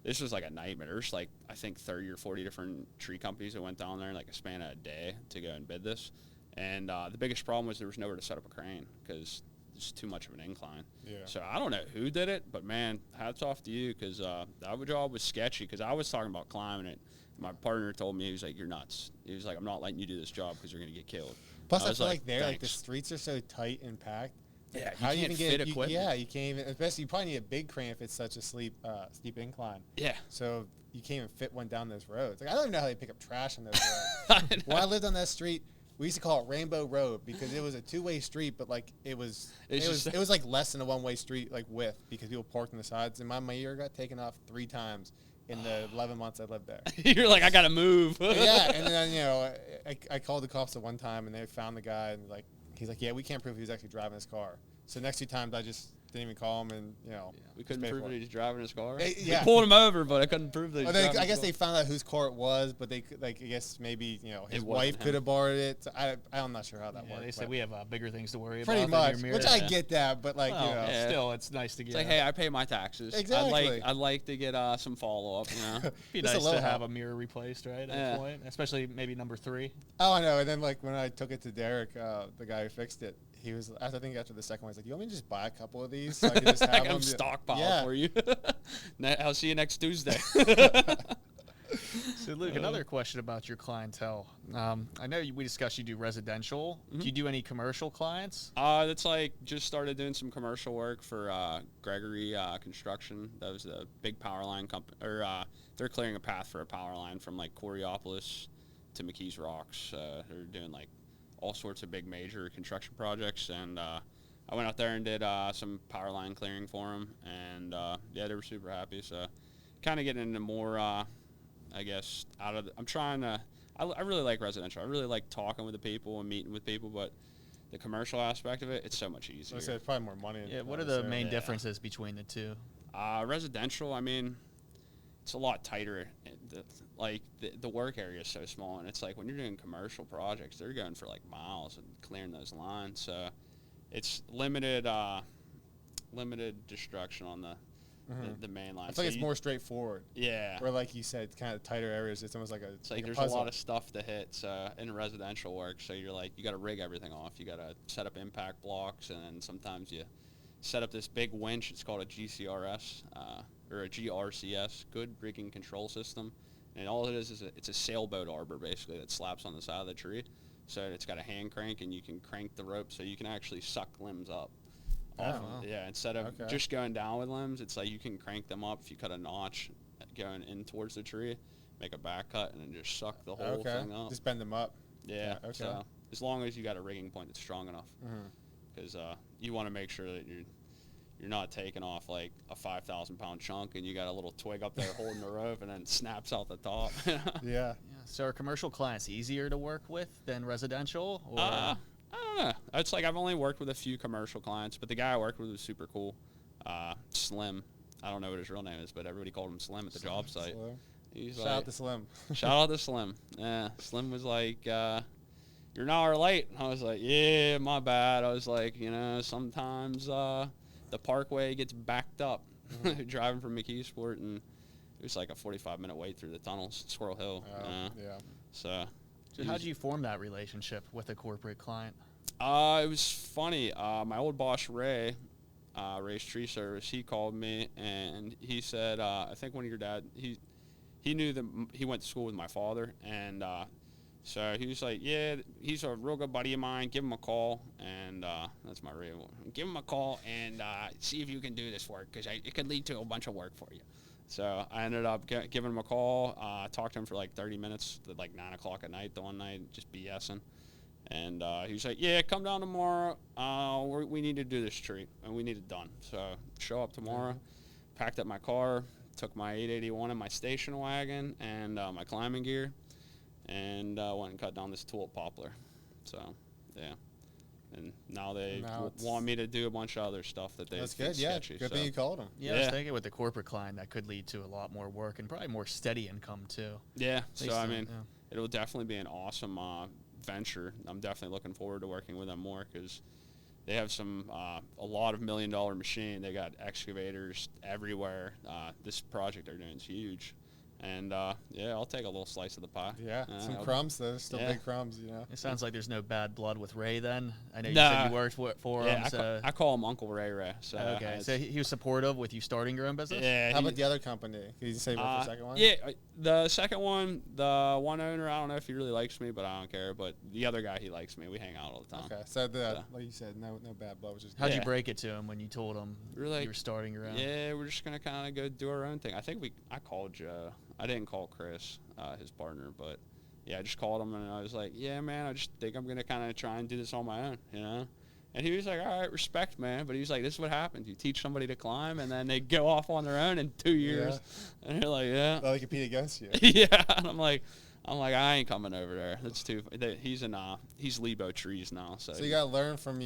Speaker 2: this was like a nightmare. There's like, I think 30 or 40 different tree companies that went down there in like a span of a day to go and bid this. And the biggest problem was there was nowhere to set up a crane because there's too much of an incline.
Speaker 3: Yeah.
Speaker 2: So I don't know who did it, but man, hats off to you, because that job was sketchy, because I was talking about climbing it. My partner told me, he was like, "You're nuts." He was like, "I'm not letting you do this job because you're going to get killed."
Speaker 3: Plus, I feel like there, like the streets are so tight and packed.
Speaker 2: Yeah,
Speaker 3: how do you even get
Speaker 2: equipment?
Speaker 3: Yeah, you can't even. Especially, you probably need a big crane if it's such a steep incline.
Speaker 2: Yeah.
Speaker 3: So you can't even fit one down those roads. Like, I don't even know how they pick up trash on those roads. When I lived on that street, we used to call it Rainbow Road because it was a two-way street, but like it was like less than a one-way street, like width, because people parked on the sides. And my mirror got taken off 3 times in the 11 months I lived there.
Speaker 2: You're like, I gotta move.
Speaker 3: Yeah, and then I called the cops at one time, and they found the guy, and like he's like, yeah, we can't prove he was actually driving his car. So next 2 times I just didn't even call him, and
Speaker 2: we couldn't prove that he's driving his car.
Speaker 3: Yeah,
Speaker 2: we pulled him over, but I couldn't prove that.
Speaker 3: I guess they found out whose car it was, but they could, like, I guess maybe his wife could have borrowed it. So I'm not sure how that worked.
Speaker 1: They said we have bigger things to worry
Speaker 3: pretty
Speaker 1: about.
Speaker 3: Pretty much, which I get that, but like
Speaker 1: still, it's nice to get.
Speaker 2: It's like, hey, I pay my taxes.
Speaker 3: Exactly.
Speaker 2: I'd like to get some follow up.
Speaker 1: It'd be nice to have a mirror replaced, right? At that point, especially maybe number 3.
Speaker 3: Oh, I know. And then like when I took it to Derek, the guy who fixed it, he was, I think after the second one, he's like, "You want me to just buy a couple of these so I can just have them
Speaker 2: stockpile for you?" I'll see you next Tuesday.
Speaker 1: So, Luke, another question about your clientele. I know we discussed you do residential. Do you do any commercial clients?
Speaker 2: That's like just started doing some commercial work for Gregory Construction. That was a big power line company, or they're clearing a path for a power line from like Coriopolis to McKees Rocks. They're doing like all sorts of big major construction projects, and I went out there and did some power line clearing for them, and they were super happy. So kind of getting into more, I guess, I'm trying to, I really like residential. I really like talking with the people and meeting with people, but the commercial aspect of it, it's so much easier.
Speaker 3: I said it's probably more money.
Speaker 1: Yeah, what are the main differences between the two?
Speaker 2: Residential, I mean, it's a lot tighter. The work area is so small, and it's like when you're doing commercial projects, they're going for like miles and clearing those lines. So it's limited destruction on the main line.
Speaker 3: I feel like it's more straightforward.
Speaker 2: Yeah.
Speaker 3: Where, like you said, kind of tighter areas, it's almost like a
Speaker 2: It's like there's
Speaker 3: puzzle.
Speaker 2: a lot of stuff to hit in residential work. So you're like, you got to rig everything off. You got to set up impact blocks, and then sometimes you set up this big winch. It's called a GCRS or a GRCS, Good Rigging Control System. And all it is it's a sailboat arbor, basically, that slaps on the side of the tree. So it's got a hand crank, and you can crank the rope so you can actually suck limbs up.
Speaker 3: Wow.
Speaker 2: Yeah, instead of just going down with limbs, it's like you can crank them up if you cut a notch going in towards the tree, make a back cut, and then just suck the whole thing up.
Speaker 3: Just bend them up.
Speaker 2: Yeah. So as long as you got a rigging point that's strong enough, because you want to make sure that you're not taking off like a 5,000-pound chunk and you got a little twig up there holding the rope and then snaps out the top.
Speaker 3: Yeah.
Speaker 1: So are commercial clients easier to work with than residential? Or?
Speaker 2: I don't know. It's like I've only worked with a few commercial clients, but the guy I worked with was super cool. Slim. I don't know what his real name is, but everybody called him Slim at the job site.
Speaker 3: Shout out to Slim.
Speaker 2: Shout out to Slim. Yeah. Slim was like, "You're an hour late." I was like, "Yeah, my bad." I was like, sometimes the parkway gets backed up driving from McKeesport, and it was like a 45-minute wait through the tunnels, Squirrel Hill.
Speaker 3: Yeah.
Speaker 2: So
Speaker 1: how did you form that relationship with a corporate client?
Speaker 2: It was funny. My old boss, Ray's Tree Service, he called me, and he said, I think one of your dad, he knew that he went to school with my father, and so he was like, yeah, he's a real good buddy of mine. Give him a call, and that's my real one. Give him a call and see if you can do this work, because it could lead to a bunch of work for you. So I ended up giving him a call, talked to him for like 30 minutes, at like 9 o'clock at night the one night, just BSing. And he was like, yeah, come down tomorrow. We need to do this tree, and we need it done. So show up tomorrow, packed up my car, took my 881 and my station wagon and my climbing gear, and went and cut down this tulip poplar. So, yeah. And now they want me to do a bunch of other stuff that they
Speaker 3: That's
Speaker 2: think
Speaker 3: good, yeah.
Speaker 2: sketchy.
Speaker 3: Good thing you called them.
Speaker 1: Yeah, I was thinking with the corporate client, that could lead to a lot more work and probably more steady income, too.
Speaker 2: Yeah, so, I mean, it'll definitely be an awesome venture. I'm definitely looking forward to working with them more because they have a lot of $1 million machine. They got excavators everywhere. This project they're doing is huge. And, I'll take a little slice of the pie.
Speaker 3: Yeah, some crumbs, though. Still big crumbs,
Speaker 1: It sounds like there's no bad blood with Ray then. I know you said you worked for him.
Speaker 2: I call him Uncle Ray. So
Speaker 1: okay, so he was supportive with you starting your own business?
Speaker 2: Yeah.
Speaker 3: How about the other company? Can you say about the second one?
Speaker 2: Yeah, the second one, the one owner, I don't know if he really likes me, but I don't care. But the other guy, he likes me. We hang out all the time.
Speaker 3: Okay, so like you said, no bad blood. Which is
Speaker 1: How'd you break it to him when you told him you were starting your own?
Speaker 2: Yeah, we're just going to kind of go do our own thing. I called Joe. I didn't call Chris, his partner, but I just called him and I was like, yeah, man, I just think I'm going to kind of try and do this on my own, And he was like, all right, respect, man. But he was like, this is what happens. You teach somebody to climb and then they go off on their own in 2 years. Yeah. And you're like, yeah.
Speaker 3: Well, they compete against you.
Speaker 2: Yeah. And I'm like, I ain't coming over there. That's he's Lebo Trees now. So
Speaker 3: you got to learn from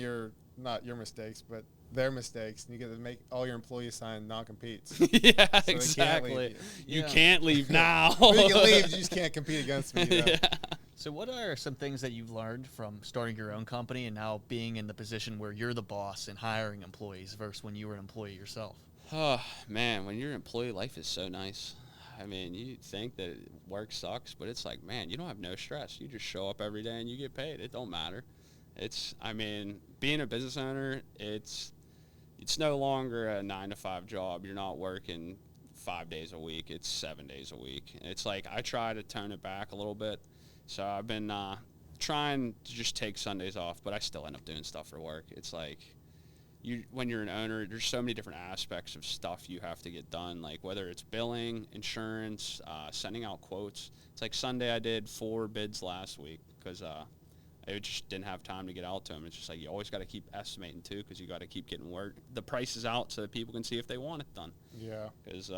Speaker 3: not your mistakes, but their mistakes, and you got to make all your employees sign non-competes.
Speaker 2: Yeah,
Speaker 3: so
Speaker 2: exactly. You can't leave now.
Speaker 3: Well, you can leave, you just can't compete against me.
Speaker 2: Yeah.
Speaker 1: So what are some things that you've learned from starting your own company and now being in the position where you're the boss and hiring employees versus when you were an employee yourself?
Speaker 2: Oh, man, when you're an employee, life is so nice. I mean, you think that work sucks, but it's like, man, you don't have no stress. You just show up every day and you get paid. It don't matter. Being a business owner, it's no longer a 9-to-5 job. You're not working 5 days a week. It's 7 days a week. It's like I try to tone it back a little bit. So I've been trying to just take Sundays off, but I still end up doing stuff for work. It's like when you're an owner, there's so many different aspects of stuff you have to get done, like whether it's billing, insurance, sending out quotes. It's like Sunday I did 4 bids last week because I just didn't have time to get out to them. It's just like you always got to keep estimating, too, because you got to keep getting the prices out so that people can see if they want it done.
Speaker 3: Yeah.
Speaker 2: Because,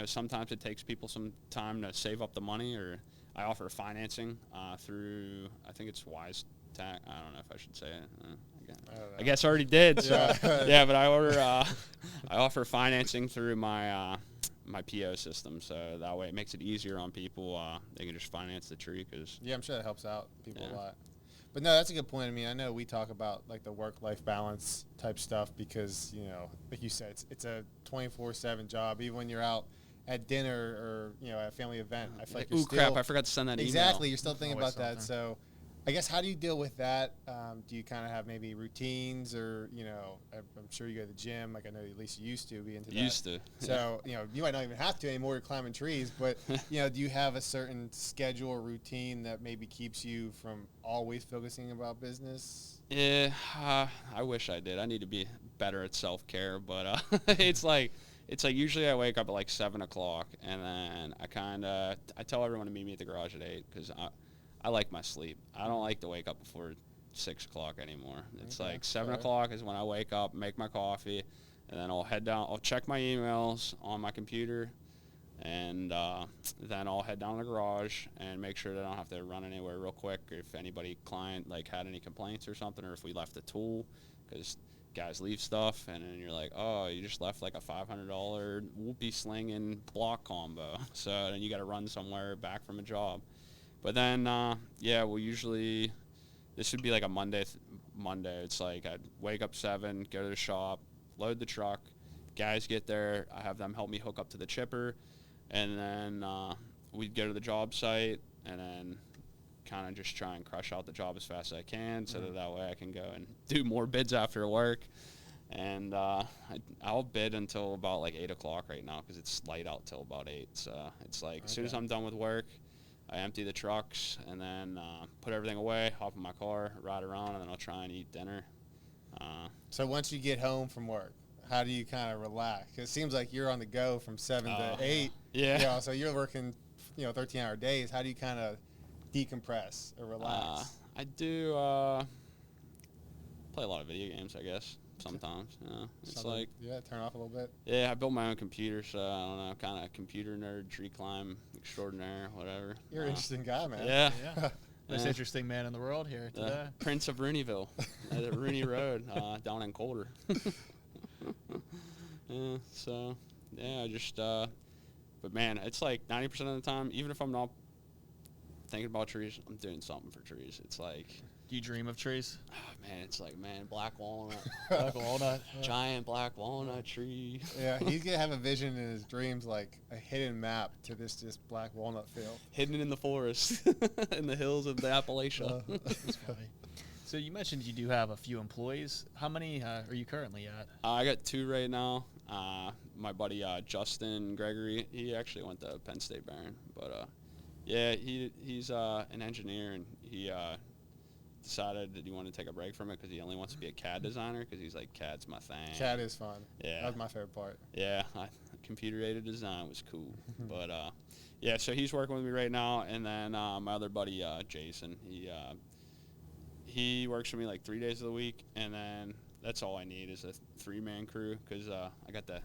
Speaker 2: sometimes it takes people some time to save up the money, or I offer financing through, I think it's Wise Tax. I don't know if I should say it. I guess I already did. So. Yeah, but I offer financing through my PO system, so that way it makes it easier on people. They can just finance the tree.
Speaker 3: Yeah, I'm sure that helps out people a lot. But no, that's a good point. I mean, I know we talk about like the work-life balance type stuff because, like you said, it's a 24/7 job. Even when you're out at dinner or, at a family event, I feel like you're
Speaker 2: crap, I forgot to send that email.
Speaker 3: Exactly, you're still thinking about that. So I guess how do you deal with that? Do you kind of have maybe routines or, I'm sure you go to the gym. Like I know at least you used to be into that.
Speaker 2: Used to.
Speaker 3: So, you might not even have to anymore. You're climbing trees. But, do you have a certain schedule or routine that maybe keeps you from always focusing about business?
Speaker 2: Yeah, I wish I did. I need to be better at self-care. But it's like usually I wake up at like 7 o'clock. And then I tell everyone to meet me at the garage at 8 because I like my sleep. I don't like to wake up before 6 o'clock anymore. It's like 7 o'clock is when I wake up, make my coffee, and then I'll head down. I'll check my emails on my computer, and then I'll head down to the garage and make sure that I don't have to run anywhere real quick if client had any complaints or something, or if we left a tool, because guys leave stuff, and then you're like, oh, you just left like a $500 whoopee sling and block combo. So then you got to run somewhere back from a job. But then, we'll usually, this would be like a Monday. It's like I'd wake up 7, go to the shop, load the truck. Guys get there. I have them help me hook up to the chipper. And then we'd go to the job site and then kind of just try and crush out the job as fast as I can so that way I can go and do more bids after work. And I'll bid until about like 8 o'clock right now because it's light out till about 8. So it's like as soon as I'm done with work, I empty the trucks and then put everything away, hop in my car, ride around, and then I'll try and eat dinner.
Speaker 3: So once you get home from work, how do you kind of relax? 'Cause it seems like you're on the go from 7 to 8.
Speaker 2: Yeah.
Speaker 3: So you're working, 13-hour days. How do you kind of decompress or relax?
Speaker 2: I do play a lot of video games, I guess. Sometimes, it's like
Speaker 3: turn off a little bit.
Speaker 2: Yeah, I built my own computer, so I don't know, kind of computer nerd, tree climb extraordinaire, whatever.
Speaker 3: You're an interesting guy, man.
Speaker 2: Yeah.
Speaker 1: Most interesting man in the world here today.
Speaker 2: Prince of Rooneyville, at Rooney Road, down in Calder. I just. But man, it's like 90% of the time, even if I'm not thinking about trees, I'm doing something for trees. It's like,
Speaker 1: do you dream of trees?
Speaker 2: Oh, man, it's like, black walnut.
Speaker 1: Black walnut.
Speaker 2: Giant black walnut tree.
Speaker 3: Yeah, he's going to have a vision in his dreams, like a hidden map to this black walnut field.
Speaker 2: Hidden in the forest, in the hills of the Appalachia.
Speaker 1: That's funny. So you mentioned you do have a few employees. How many are you currently at?
Speaker 2: I got 2 right now. My buddy Justin Gregory, he actually went to Penn State Barron. But, yeah, he's an engineer, and he decided that he wanted to take a break from it because he only wants to be a CAD designer because he's like, CAD's my thing.
Speaker 3: CAD is fun.
Speaker 2: Yeah.
Speaker 3: That was my favorite part.
Speaker 2: Yeah, computer-aided design was cool. But, yeah, so he's working with me right now. And then my other buddy, Jason, he works for me like 3 days of the week. And then that's all I need is a 3-man crew because I got the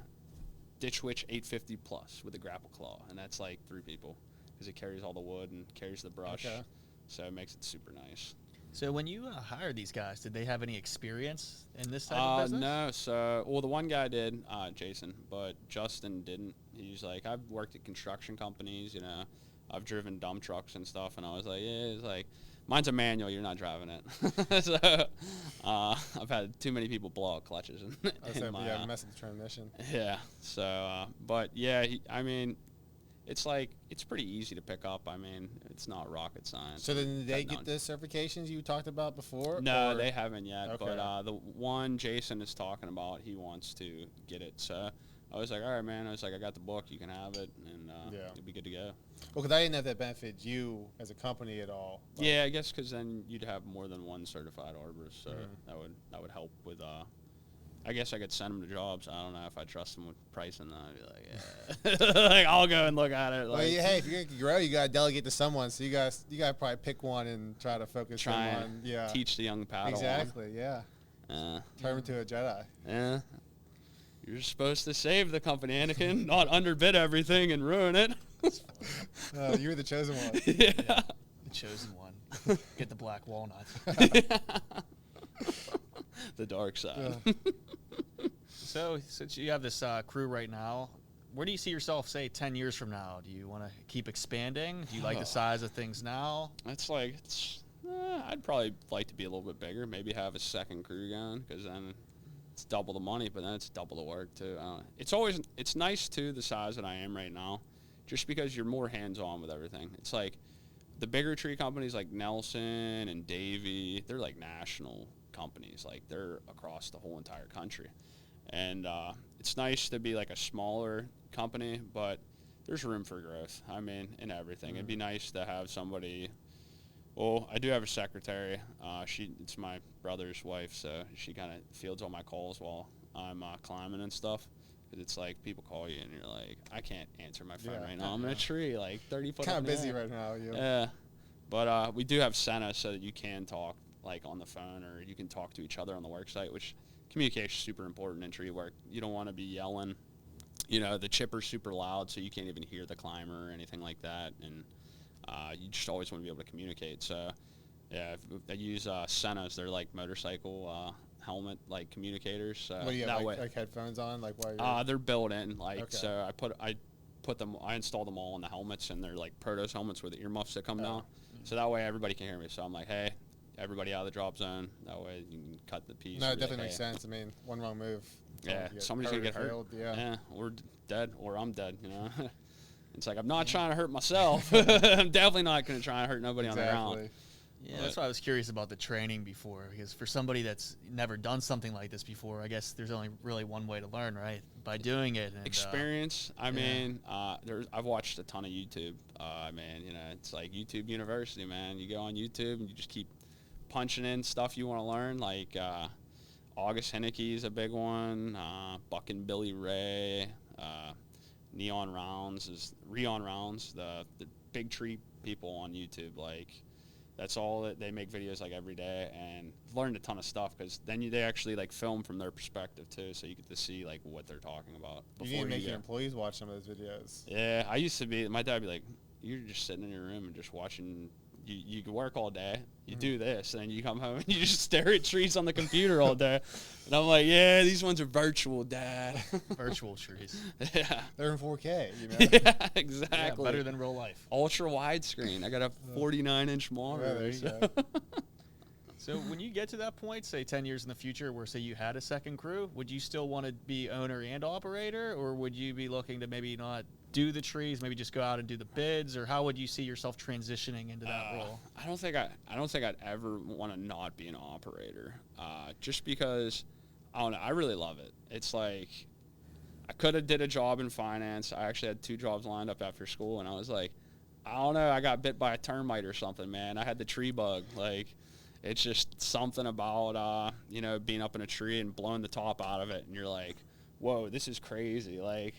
Speaker 2: Ditch Witch 850 Plus with a grapple claw. And that's like 3 people because it carries all the wood and carries the brush. Okay. So it makes it super nice.
Speaker 1: So when you hired these guys, did they have any experience in this type of business?
Speaker 2: No. So, well, the one guy did, Jason, but Justin didn't. He's like, I've worked at construction companies, you know. I've driven dump trucks and stuff, and I was like, yeah, it's like, mine's a manual, you're not driving it. So, I've had too many people blow out clutches.
Speaker 3: Mess with the transmission.
Speaker 2: Yeah. So, but yeah, it's like, it's pretty easy to pick up. I mean, it's not rocket science.
Speaker 3: So then did they get the certifications you talked about before?
Speaker 2: No, they haven't yet.
Speaker 3: Okay.
Speaker 2: But the one Jason is talking about, he wants to get it. So I was like, all right, man. I was like, I got the book. You can have it, and you'll be good to go.
Speaker 3: Well, because I didn't know if that benefits you as a company at all.
Speaker 2: Yeah, I guess because then you'd have more than one certified arborist. So that would help with I guess I could send them to jobs. I don't know if I trust them with pricing. I'd be like, yeah, like I'll go and look at it. Like,
Speaker 3: well, hey, if you're gonna grow, you gotta delegate to someone. So you gotta probably pick one and try to focus on. Yeah,
Speaker 2: teach the young Padawan.
Speaker 3: Exactly. Yeah. Turn into a Jedi.
Speaker 2: Yeah. You're supposed to save the company, Anakin, not underbid everything and ruin it.
Speaker 3: You were the chosen one.
Speaker 2: Yeah.
Speaker 1: The chosen one. Get the black walnut.
Speaker 2: The dark side.
Speaker 1: So, since you have this crew right now, where do you see yourself, say, 10 years from now? Do you want to keep expanding? Do you like the size of things now?
Speaker 2: I'd probably like to be a little bit bigger, maybe have a second crew going, because then it's double the money, but then it's double the work, too. It's nice, too, the size that I am right now, just because you're more hands-on with everything. It's like the bigger tree companies like Nelson and Davey, they're like national companies, like they're across the whole entire country, and it's nice to be like a smaller company, but there's room for growth. I mean, in everything. It'd be nice to have somebody. Well, I do have a secretary. It's my brother's wife, so she kind of fields all my calls while I'm climbing and stuff. Because it's like people call you and you're like, I can't answer my phone right now. I'm in a tree, like 30 foot.
Speaker 3: Kind of busy right now.
Speaker 2: Yeah, but we do have Senna so that you can talk like on the phone, or you can talk to each other on the work site, which communication is super important in tree work. You don't want to be yelling. You know, the chipper's super loud, so you can't even hear the climber or anything like that, and you just always want to be able to communicate. So, yeah, I use Sennas. They're like motorcycle helmet like communicators. So
Speaker 3: what do you have, like headphones on, like while you're
Speaker 2: they're built in, like so. I install them all on the helmets, and they're like Protos helmets with the earmuffs that come down. So that way everybody can hear me. So I'm like, hey, everybody out of the drop zone. That way you can cut the piece.
Speaker 3: No, it definitely makes sense. I mean, one wrong move.
Speaker 2: Yeah, somebody's going to get hurt. Yeah, or dead, or I'm dead, you know. It's like, I'm not trying to hurt myself. I'm definitely not going to try and hurt nobody on the ground.
Speaker 1: Yeah, that's why I was curious about the training before, because for somebody that's never done something like this before, I guess there's only really one way to learn, right? By doing it. And,
Speaker 2: experience. I mean, I've watched a ton of YouTube. Man, you know, it's like YouTube University, man. You go on YouTube and you just keep punching in stuff you want to learn, like August Henneke is a big one, Buck and Billy Ray, Reon Rounds, the big tree people on YouTube, like that's all that they make videos like every day, and learned a ton of stuff because then they actually like film from their perspective too, so you get to see like what they're talking about.
Speaker 3: You need to make your employees watch some of those videos.
Speaker 2: Yeah, I used to be. My dad would be like, "You're just sitting in your room and just watching you work all day, you do this, and then you come home and you just stare at trees on the computer all day. And I'm like, yeah, these ones are virtual, Dad.
Speaker 1: Virtual trees.
Speaker 2: Yeah.
Speaker 3: They're in 4K, you know?
Speaker 2: Yeah, exactly.
Speaker 1: Yeah, better than real life.
Speaker 2: Ultra widescreen. I got a 49-inch monitor.
Speaker 3: Yeah, there you go.
Speaker 1: So when you get to that point, say 10 years in the future, where say you had a second crew, would you still want to be owner and operator, or would you be looking to maybe not do the trees, maybe just go out and do the bids, or how would you see yourself transitioning into that role?
Speaker 2: I don't think I'd ever want to not be an operator, just because I don't know. I really love it. It's like I could have did a job in finance. I actually had 2 jobs lined up after school, and I was like, I don't know. I got bit by a termite or something, man. I had the tree bug, like. It's just something about, being up in a tree and blowing the top out of it. And you're like, whoa, this is crazy. Like,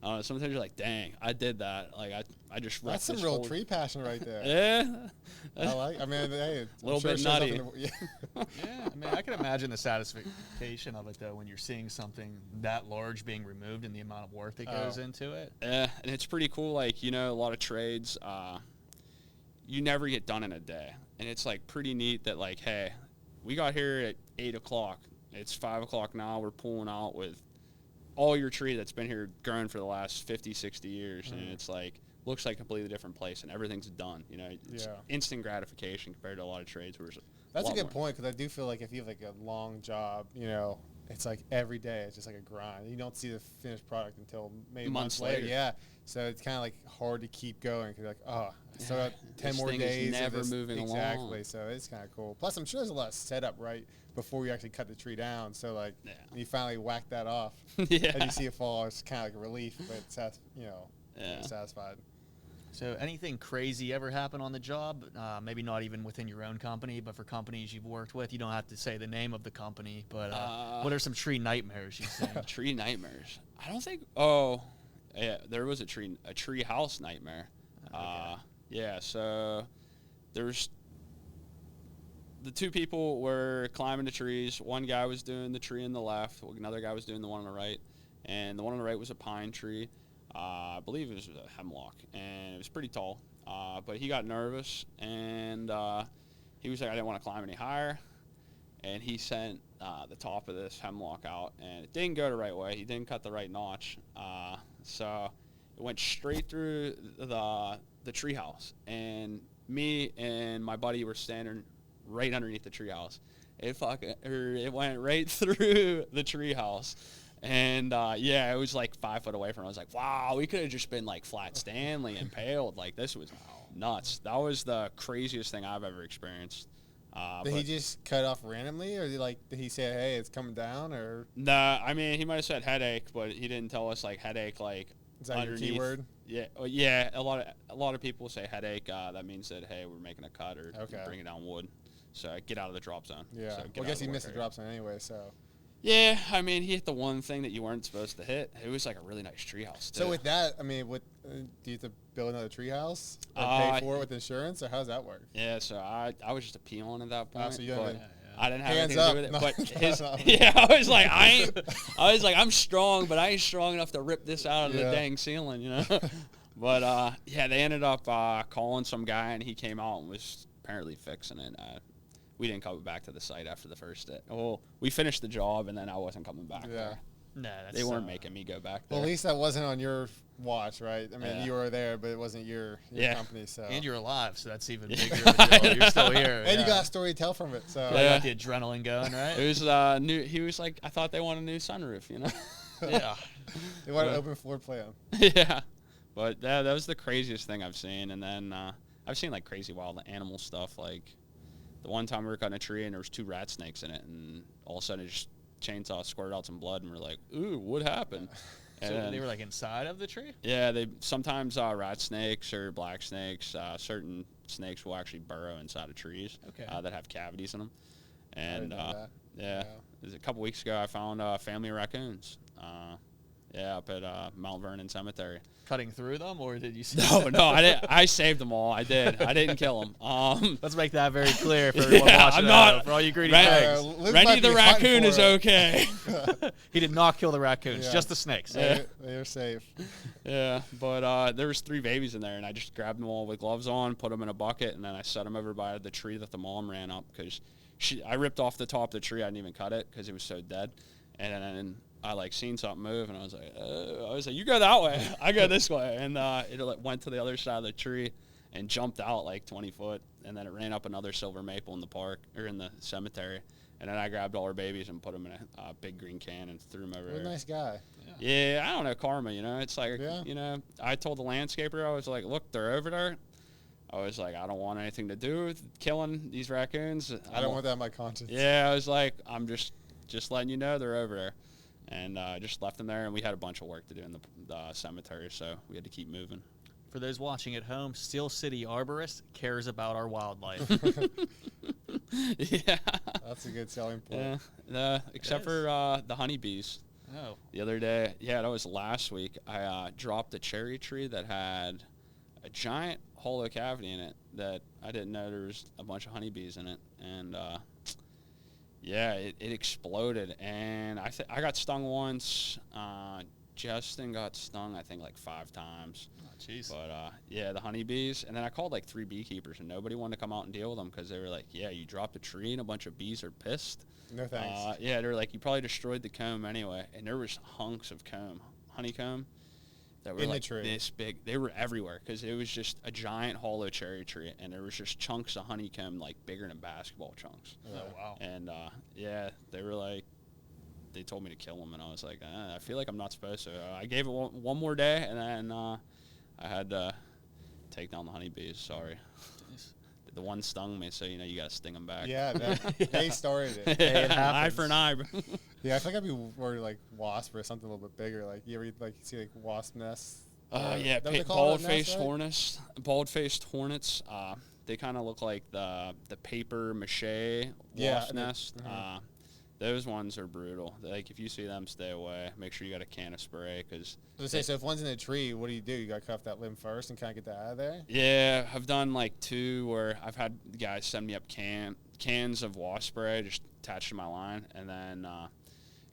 Speaker 2: sometimes you're like, dang, I did that. Like, I just wrecked.
Speaker 3: That's some real tree passion right there.
Speaker 2: Yeah.
Speaker 3: I mean, hey,
Speaker 2: a little bit nutty.
Speaker 1: Yeah, I mean, I can imagine the satisfaction of it, though, when you're seeing something that large being removed and the amount of work that goes into it.
Speaker 2: Yeah, and it's pretty cool. Like, a lot of trades, you never get done in a day. And it's, like, pretty neat that, like, hey, we got here at 8 o'clock. It's 5 o'clock now. We're pulling out with all your tree that's been here growing for the last 50, 60 years. And it's, like, looks like a completely different place, and everything's done. It's instant gratification compared to a lot of trades. Where
Speaker 3: that's a good point, because I do feel like if you have, like, a long job, it's like every day it's just like a grind. You don't see the finished product until maybe months later. Yeah. So it's kind of like hard to keep going, because like, I still got 10 more days.
Speaker 2: Never moving along.
Speaker 3: Exactly. So it's kind of cool. Plus, I'm sure there's a lot of setup right before you actually cut the tree down. So like, when you finally whack that off, and you see it fall, it's kind of like a relief, but it's satisfied.
Speaker 1: So anything crazy ever happen on the job? Maybe not even within your own company, but for companies you've worked with. You don't have to say the name of the company, but what are some tree nightmares you've seen?
Speaker 2: Tree nightmares? I don't think. Oh, yeah, there was a tree house nightmare.
Speaker 1: Okay.
Speaker 2: Yeah, so there's the 2 people were climbing the trees. One guy was doing the tree on the left. Another guy was doing the one on the right. And the one on the right was a pine tree. I believe it was a hemlock, and it was pretty tall. But he got nervous, and he was like, I didn't want to climb any higher. And he sent the top of this hemlock out, and it didn't go the right way. He didn't cut the right notch. So it went straight through the treehouse, and me and my buddy were standing right underneath the treehouse. It went right through the treehouse. And, it was like 5 foot away from him. I was like, wow, we could have just been like Flat Stanley impaled. Like, this was nuts. That was the craziest thing I've ever experienced.
Speaker 3: Did he just cut off randomly, or did he say, hey, it's coming down, or?
Speaker 2: Nah, I mean, he might have said headache, but he didn't tell us, like, headache, like,
Speaker 3: is that
Speaker 2: underneath.
Speaker 3: your keyword?
Speaker 2: Yeah, a lot of people say headache. That means that, hey, we're making a cut or bringing down wood. So get out of the drop zone.
Speaker 3: Yeah,
Speaker 2: so
Speaker 3: I guess he missed the drop zone anyway, so.
Speaker 2: Yeah, I mean, he hit the one thing that you weren't supposed to hit. It was like a really nice treehouse, too.
Speaker 3: So with that, I mean, do you have to build another treehouse or pay for it with insurance, or how does that work?
Speaker 2: Yeah, so I was just a peon at that point.
Speaker 3: So you
Speaker 2: I didn't have
Speaker 3: hands
Speaker 2: anything
Speaker 3: up.
Speaker 2: to do with it. But I was like, I'm strong, but I ain't strong enough to rip this out of the dang ceiling, But they ended up calling some guy, and he came out and was apparently fixing it. We didn't come back to the site after the first day. Well, we finished the job, and then I wasn't coming back there.
Speaker 1: No,
Speaker 2: they weren't making me go back there.
Speaker 3: Well, at least that wasn't on your watch, right? I mean, you were there, but it wasn't your company. So.
Speaker 1: And you're alive, so that's even bigger of a deal. You're still here.
Speaker 3: And you got a story to tell from it. So
Speaker 1: you got the adrenaline going, right?
Speaker 2: It was new. He was like, I thought they wanted a new sunroof,
Speaker 1: Yeah.
Speaker 3: They want an open floor plan.
Speaker 2: Yeah. But that was the craziest thing I've seen. And then I've seen, like, crazy wild animal stuff, like the one time we were cutting a tree and there was 2 rat snakes in it, and all of a sudden it just chainsaw squirted out some blood, and we're like, ooh, what happened?
Speaker 1: So they were like inside of the tree?
Speaker 2: Yeah, they sometimes rat snakes or black snakes, certain snakes will actually burrow inside of trees that have cavities in them. And a couple weeks ago I found a family of raccoons. Yeah, up at Mount Vernon Cemetery.
Speaker 1: Cutting through them, or did you?
Speaker 2: No, I didn't. I saved them all. I did. I didn't kill them.
Speaker 1: Let's make that very clear for everyone watching.
Speaker 2: I'm not
Speaker 1: for all you greedy pigs.
Speaker 2: Rennie the raccoon is okay.
Speaker 1: He did not kill the raccoons, just the snakes.
Speaker 3: They're safe.
Speaker 2: Yeah, but there was 3 babies in there, and I just grabbed them all with gloves on, put them in a bucket, and then I set them over by the tree that the mom ran up because I ripped off the top of the tree. I didn't even cut it because it was so dead, and then I seen something move, and I was like, you go that way, I go this way, and it went to the other side of the tree and jumped out like 20 foot, and then it ran up another silver maple in the park or in the cemetery, and then I grabbed all our babies and put them in a big green can and threw them over there.
Speaker 3: What a nice guy.
Speaker 2: Yeah, I don't know, karma, it's like, I told the landscaper, I was like, look, they're over there. I was like, I don't want anything to do with killing these raccoons.
Speaker 3: I don't want that on my conscience.
Speaker 2: Yeah, I was like, I'm just letting you know they're over there. And just left them there, and we had a bunch of work to do in the cemetery, so we had to keep moving.
Speaker 1: For those watching at home, Steel City Arborist cares about our wildlife.
Speaker 2: Yeah.
Speaker 3: That's a good selling point.
Speaker 2: Yeah. Except for the honeybees.
Speaker 1: Oh.
Speaker 2: The other day, that was last week, I dropped a cherry tree that had a giant hollow cavity in it that I didn't know there was a bunch of honeybees in it. And it exploded, and I got stung once. Justin got stung, I think, like 5 times.
Speaker 1: Oh, jeez.
Speaker 2: But, the honeybees. And then I called, like, 3 beekeepers, and nobody wanted to come out and deal with them because they were like, yeah, you dropped a tree, and a bunch of bees are pissed.
Speaker 3: No thanks.
Speaker 2: They were like, you probably destroyed the comb anyway. And there was hunks of honeycomb, that were
Speaker 3: in
Speaker 2: like
Speaker 3: the tree.
Speaker 2: This big. They were everywhere because it was just a giant hollow cherry tree, and there was just chunks of honeycomb like bigger than basketball chunks.
Speaker 1: Oh, wow.
Speaker 2: And they were like, they told me to kill them, and I was like, I feel like I'm not supposed to. I gave it one more day, and then I had to take down the honeybees. Sorry.
Speaker 1: Jeez.
Speaker 2: The one stung me, so you got to sting them back.
Speaker 3: Yeah, they started it.
Speaker 1: Hey, it
Speaker 2: Eye for an eye.
Speaker 3: Yeah, I feel like I'd be worried like wasp or something a little bit bigger. Like you ever see like wasp nests?
Speaker 2: Bald-faced hornets. Bald-faced hornets. They kind of look like the paper mache wasp nest.
Speaker 3: Mm-hmm.
Speaker 2: Those ones are brutal. Like if you see them, stay away. Make sure you got a can of spray because.
Speaker 3: So if one's in a tree, what do? You got to cut off that limb first and kind of get that out of there.
Speaker 2: Yeah, I've done like 2 where I've had guys send me up cans of wasp spray just attached to my line, and then.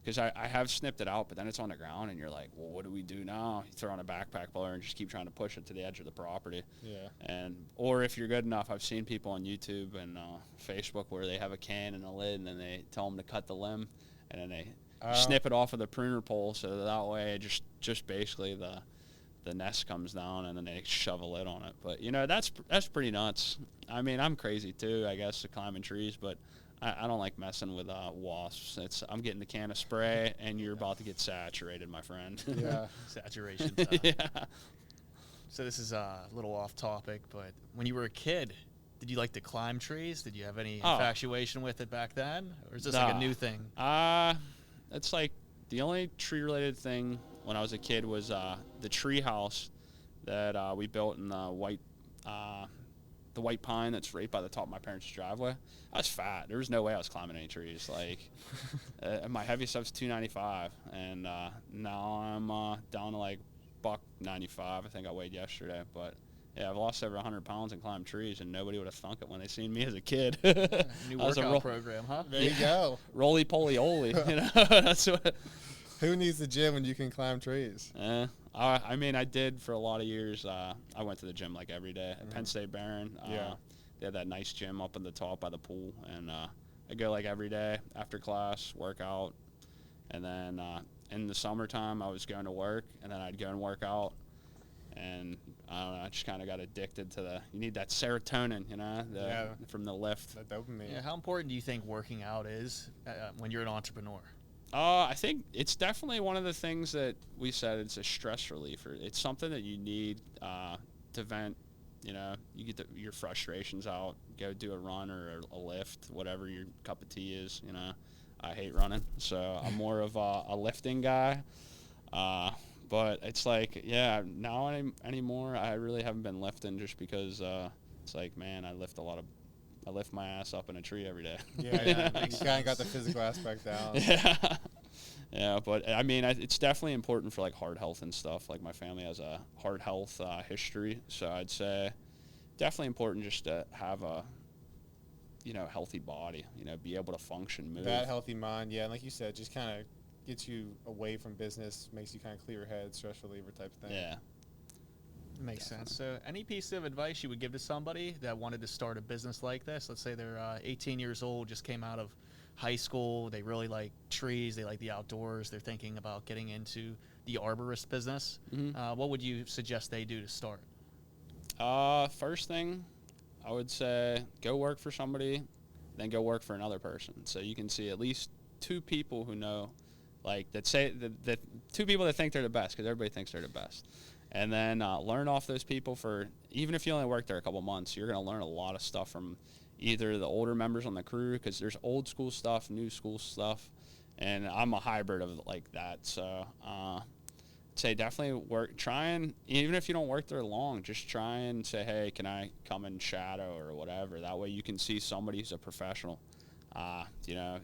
Speaker 2: Because I have snipped it out, but then it's on the ground, and you're like, well, what do we do now? You throw on a backpack blower and just keep trying to push it to the edge of the property.
Speaker 3: Yeah.
Speaker 2: Or if you're good enough, I've seen people on YouTube and Facebook where they have a can and a lid, and then they tell them to cut the limb, and then they snip it off of the pruner pole, so that way just basically the nest comes down, and then they shove a lid on it. But, that's pretty nuts. I mean, I'm crazy, too, I guess, climbing trees, but I don't like messing with wasps. I'm getting the can of spray, and you're about to get saturated, my friend.
Speaker 3: Yeah.
Speaker 1: Saturation.
Speaker 2: Yeah.
Speaker 1: So this is a little off topic, but when you were a kid, did you like to climb trees? Did you have any infatuation with it back then? Or is this like a new thing?
Speaker 2: It's like the only tree-related thing when I was a kid was the tree house that we built in the white pine that's right by the top of my parents' driveway. I was fat. There was no way I was climbing any trees. Like, my heaviest stuff's 295, and now I'm down to like $195. I think I weighed yesterday, but yeah, I've lost over 100 pounds and climbed trees, and nobody would have thunk it when they seen me as a kid.
Speaker 1: New workout program, huh?
Speaker 3: There you go.
Speaker 2: Roly poly oly. That's what.
Speaker 3: Who needs the gym when you can climb trees?
Speaker 2: I mean, I did for a lot of years. I went to the gym like every day at Penn State Barron. They had that nice gym up in the top by the pool, and I go like every day after class, work out, and then in the summertime I was going to work, and then I'd go and work out, and I don't know, I just kind of got addicted to you need that serotonin, from the lift.
Speaker 3: The dopamine.
Speaker 1: Yeah, how important do you think working out is when you're an entrepreneur?
Speaker 2: I think it's definitely one of the things that we said it's a stress reliever. It's something that you need to vent. You get your frustrations out. Go do a run or a lift, whatever your cup of tea is. I hate running, so I'm more of a lifting guy. But it's like, now anymore, I really haven't been lifting just because it's like, man, I lift my ass up in a tree every day.
Speaker 3: Yeah. You kind of got the physical aspect down.
Speaker 2: Yeah, but I mean, it's definitely important for like heart health and stuff. Like my family has a heart health history, so I'd say definitely important just to have a healthy body. Be able to function, move.
Speaker 3: That healthy mind, yeah, and like you said, just kind of gets you away from business, makes you kind of clear your head, stress reliever type thing.
Speaker 2: Yeah.
Speaker 1: Makes sense. So any piece of advice you would give to somebody that wanted to start a business like this? Let's say they're 18 years old, just came out of high school. They really like trees. They like the outdoors. They're thinking about getting into the arborist business.
Speaker 2: Mm-hmm.
Speaker 1: What would you suggest they do to start?
Speaker 2: First thing, I would say go work for somebody, then go work for another person. So you can see at least two people who know, like that say that two people that think they're the best, because everybody thinks they're the best. And then learn off those people for, even if you only work there a couple months, you're going to learn a lot of stuff from either the older members on the crew, because there's old school stuff, new school stuff, and I'm a hybrid of like that. So say definitely even if you don't work there long, just try and say, hey, can I come and shadow or whatever? That way you can see somebody who's a professional,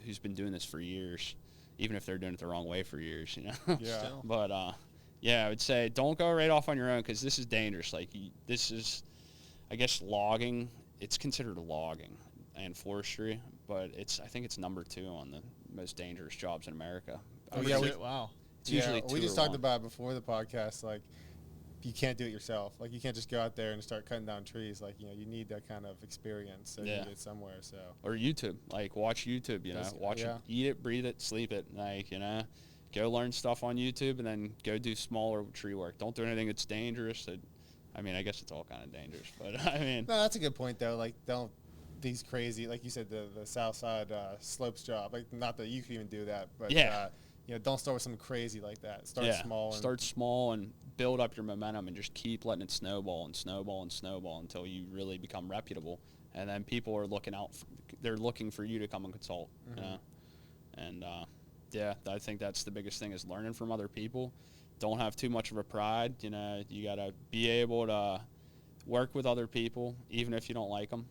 Speaker 2: who's been doing this for years, even if they're doing it the wrong way for years,
Speaker 3: Yeah.
Speaker 2: But yeah, I would say don't go right off on your own, because this is dangerous. Like this is, I guess, logging. It's considered logging and forestry, but I think it's number 2 on the most dangerous jobs in America.
Speaker 3: Oh yeah,
Speaker 1: wow.
Speaker 2: It's usually 2
Speaker 3: we just
Speaker 2: or
Speaker 3: talked
Speaker 2: 1.
Speaker 3: about it before the podcast. Like, you can't do it yourself. Like, you can't just go out there and start cutting down trees. Like, you need that kind of experience. So you need it somewhere. So
Speaker 2: or YouTube, like watch YouTube. Watch it, eat it, breathe it, sleep it. Like go learn stuff on YouTube, and then go do smaller tree work. Don't do anything that's dangerous. I guess it's all kind of dangerous, but
Speaker 3: no, that's a good point though. Like, don't these crazy, like you said, the South Side slopes job. Like, not that you could even do that, but don't start with something crazy like that. Start small.
Speaker 2: Start small and build up your momentum, and just keep letting it snowball and snowball and snowball until you really become reputable. And then people are they're looking for you to come and consult.
Speaker 3: Mm-hmm.
Speaker 2: And I think that's the biggest thing, is learning from other people. Don't have too much of a pride. You got to be able to work with other people, even if you don't like them.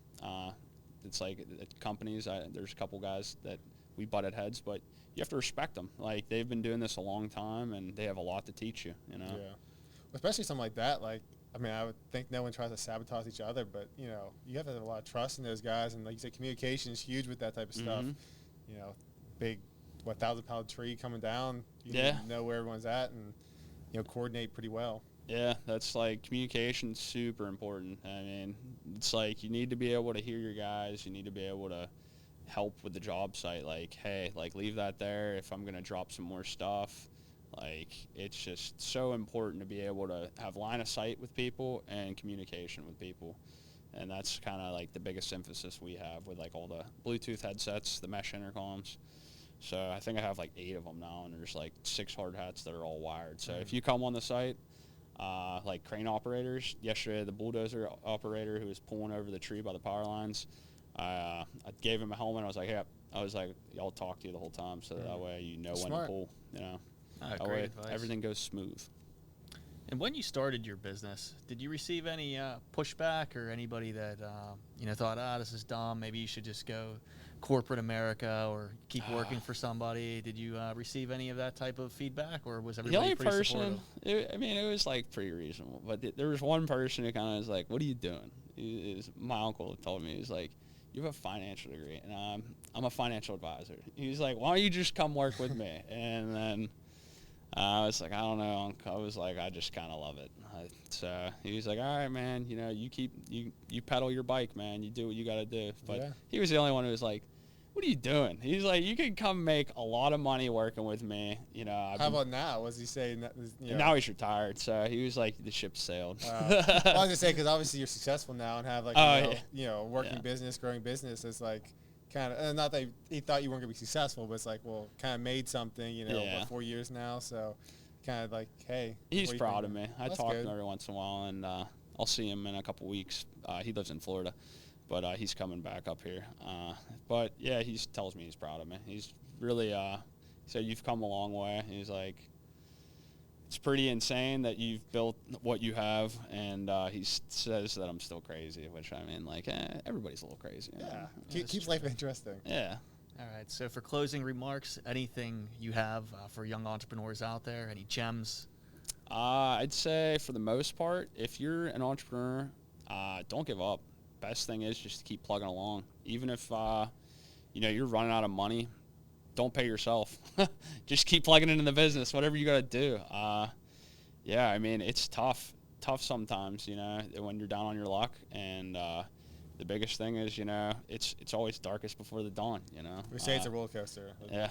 Speaker 2: It's like at companies, there's a couple guys that we butted heads, but you have to respect them. Like, they've been doing this a long time, and they have a lot to teach you,
Speaker 3: Yeah. Especially something like that. Like, I would think no one tries to sabotage each other, but, you have to have a lot of trust in those guys. And like you said, communication is huge with that type of stuff. Big, 1,000-pound tree coming down, you know where everyone's at, and, coordinate pretty well.
Speaker 2: Yeah, that's like, communication's super important. It's like you need to be able to hear your guys. You need to be able to help with the job site. Like, hey, leave that there if I'm going to drop some more stuff. Like, it's just so important to be able to have line of sight with people and communication with people. And that's kind of like the biggest emphasis we have with like all the Bluetooth headsets, the mesh intercoms. So I think I have like 8 of them now, and there's like 6 hard hats that are all wired. So if you come on the site, like crane operators, yesterday the bulldozer operator who was pulling over the tree by the power lines, I gave him a helmet. I was like, I'll talk to you the whole time, so that way you know when to pull.
Speaker 1: Great advice.
Speaker 2: Everything goes smooth.
Speaker 1: And when you started your business, did you receive any pushback, or anybody that thought, this is dumb, maybe you should just go corporate America or keep working for somebody? Did you receive any of that type of feedback, or was everybody pretty supportive?
Speaker 2: It was like pretty reasonable, but there was one person who kind of was like, what are you doing? My uncle told me, he's like, you have a financial degree, and I'm a financial advisor. He's like, why don't you just come work with me? And then I was like, I don't know, Uncle. I was like, I just kind of love it. So he was like, all right, man, you pedal your bike, man. You do what you got to do. But he was the only one who was like, what are you doing? He's like, you can come make a lot of money working with me.
Speaker 3: How about now? Was he saying that?
Speaker 2: Now he's retired, so he was like, the ship sailed.
Speaker 3: I was gonna say, because obviously you're successful now and have like working business, growing business. It's like kind of not that he thought you weren't gonna be successful, but it's like, well, kind of made something. About 4 years now, so kind of like, hey.
Speaker 2: He's proud of me. I talk to him every once in a while, and I'll see him in a couple weeks. He lives in Florida. But he's coming back up here. But, yeah, he tells me he's proud of me. He's really he said, you've come a long way. He's like, it's pretty insane that you've built what you have. And he says that I'm still crazy, which, everybody's a little crazy.
Speaker 3: Yeah. Keeps life interesting.
Speaker 2: Yeah.
Speaker 1: All right. So for closing remarks, anything you have for young entrepreneurs out there? Any gems?
Speaker 2: I'd say for the most part, if you're an entrepreneur, don't give up. Best thing is just to keep plugging along. Even if you're running out of money, don't pay yourself. Just keep plugging into the business, whatever you got to do. Yeah, I mean, it's tough sometimes, when you're down on your luck. And the biggest thing is, it's always darkest before the dawn,
Speaker 3: We say it's a roller coaster.
Speaker 2: Yeah,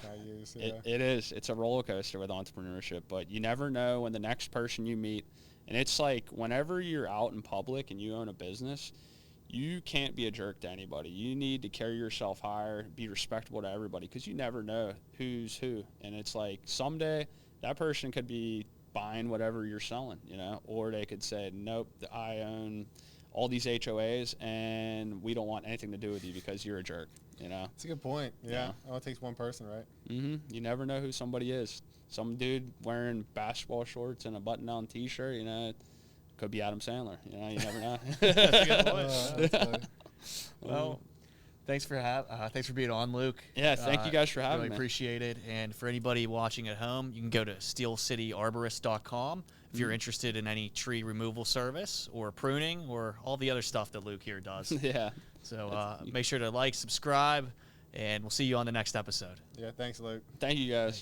Speaker 2: it is. It's a roller coaster with entrepreneurship, but you never know when the next person you meet. And it's like whenever you're out in public and you own a business, you can't be a jerk to anybody. You need to carry yourself higher, be respectable to everybody, because you never know who's who. And it's like someday that person could be buying whatever you're selling, or they could say, nope, I own all these HOAs and we don't want anything to do with you because you're a jerk,
Speaker 3: It's a good point. Yeah. It only takes one person, right?
Speaker 2: Mm-hmm. You never know who somebody is. Some dude wearing basketball shorts and a button-down T-shirt, could be Adam Sandler. You never know.
Speaker 1: That's a good point. That's funny. Well, thanks for being on, Luke.
Speaker 2: Yeah, thank you guys for having
Speaker 1: me. Really appreciate it. And for anybody watching at home, you can go to steelcityarborist.com if you're interested in any tree removal service or pruning or all the other stuff that Luke here does.
Speaker 2: Yeah.
Speaker 1: So make sure to like, subscribe, and we'll see you on the next episode.
Speaker 3: Yeah, thanks, Luke.
Speaker 2: Thank you, guys.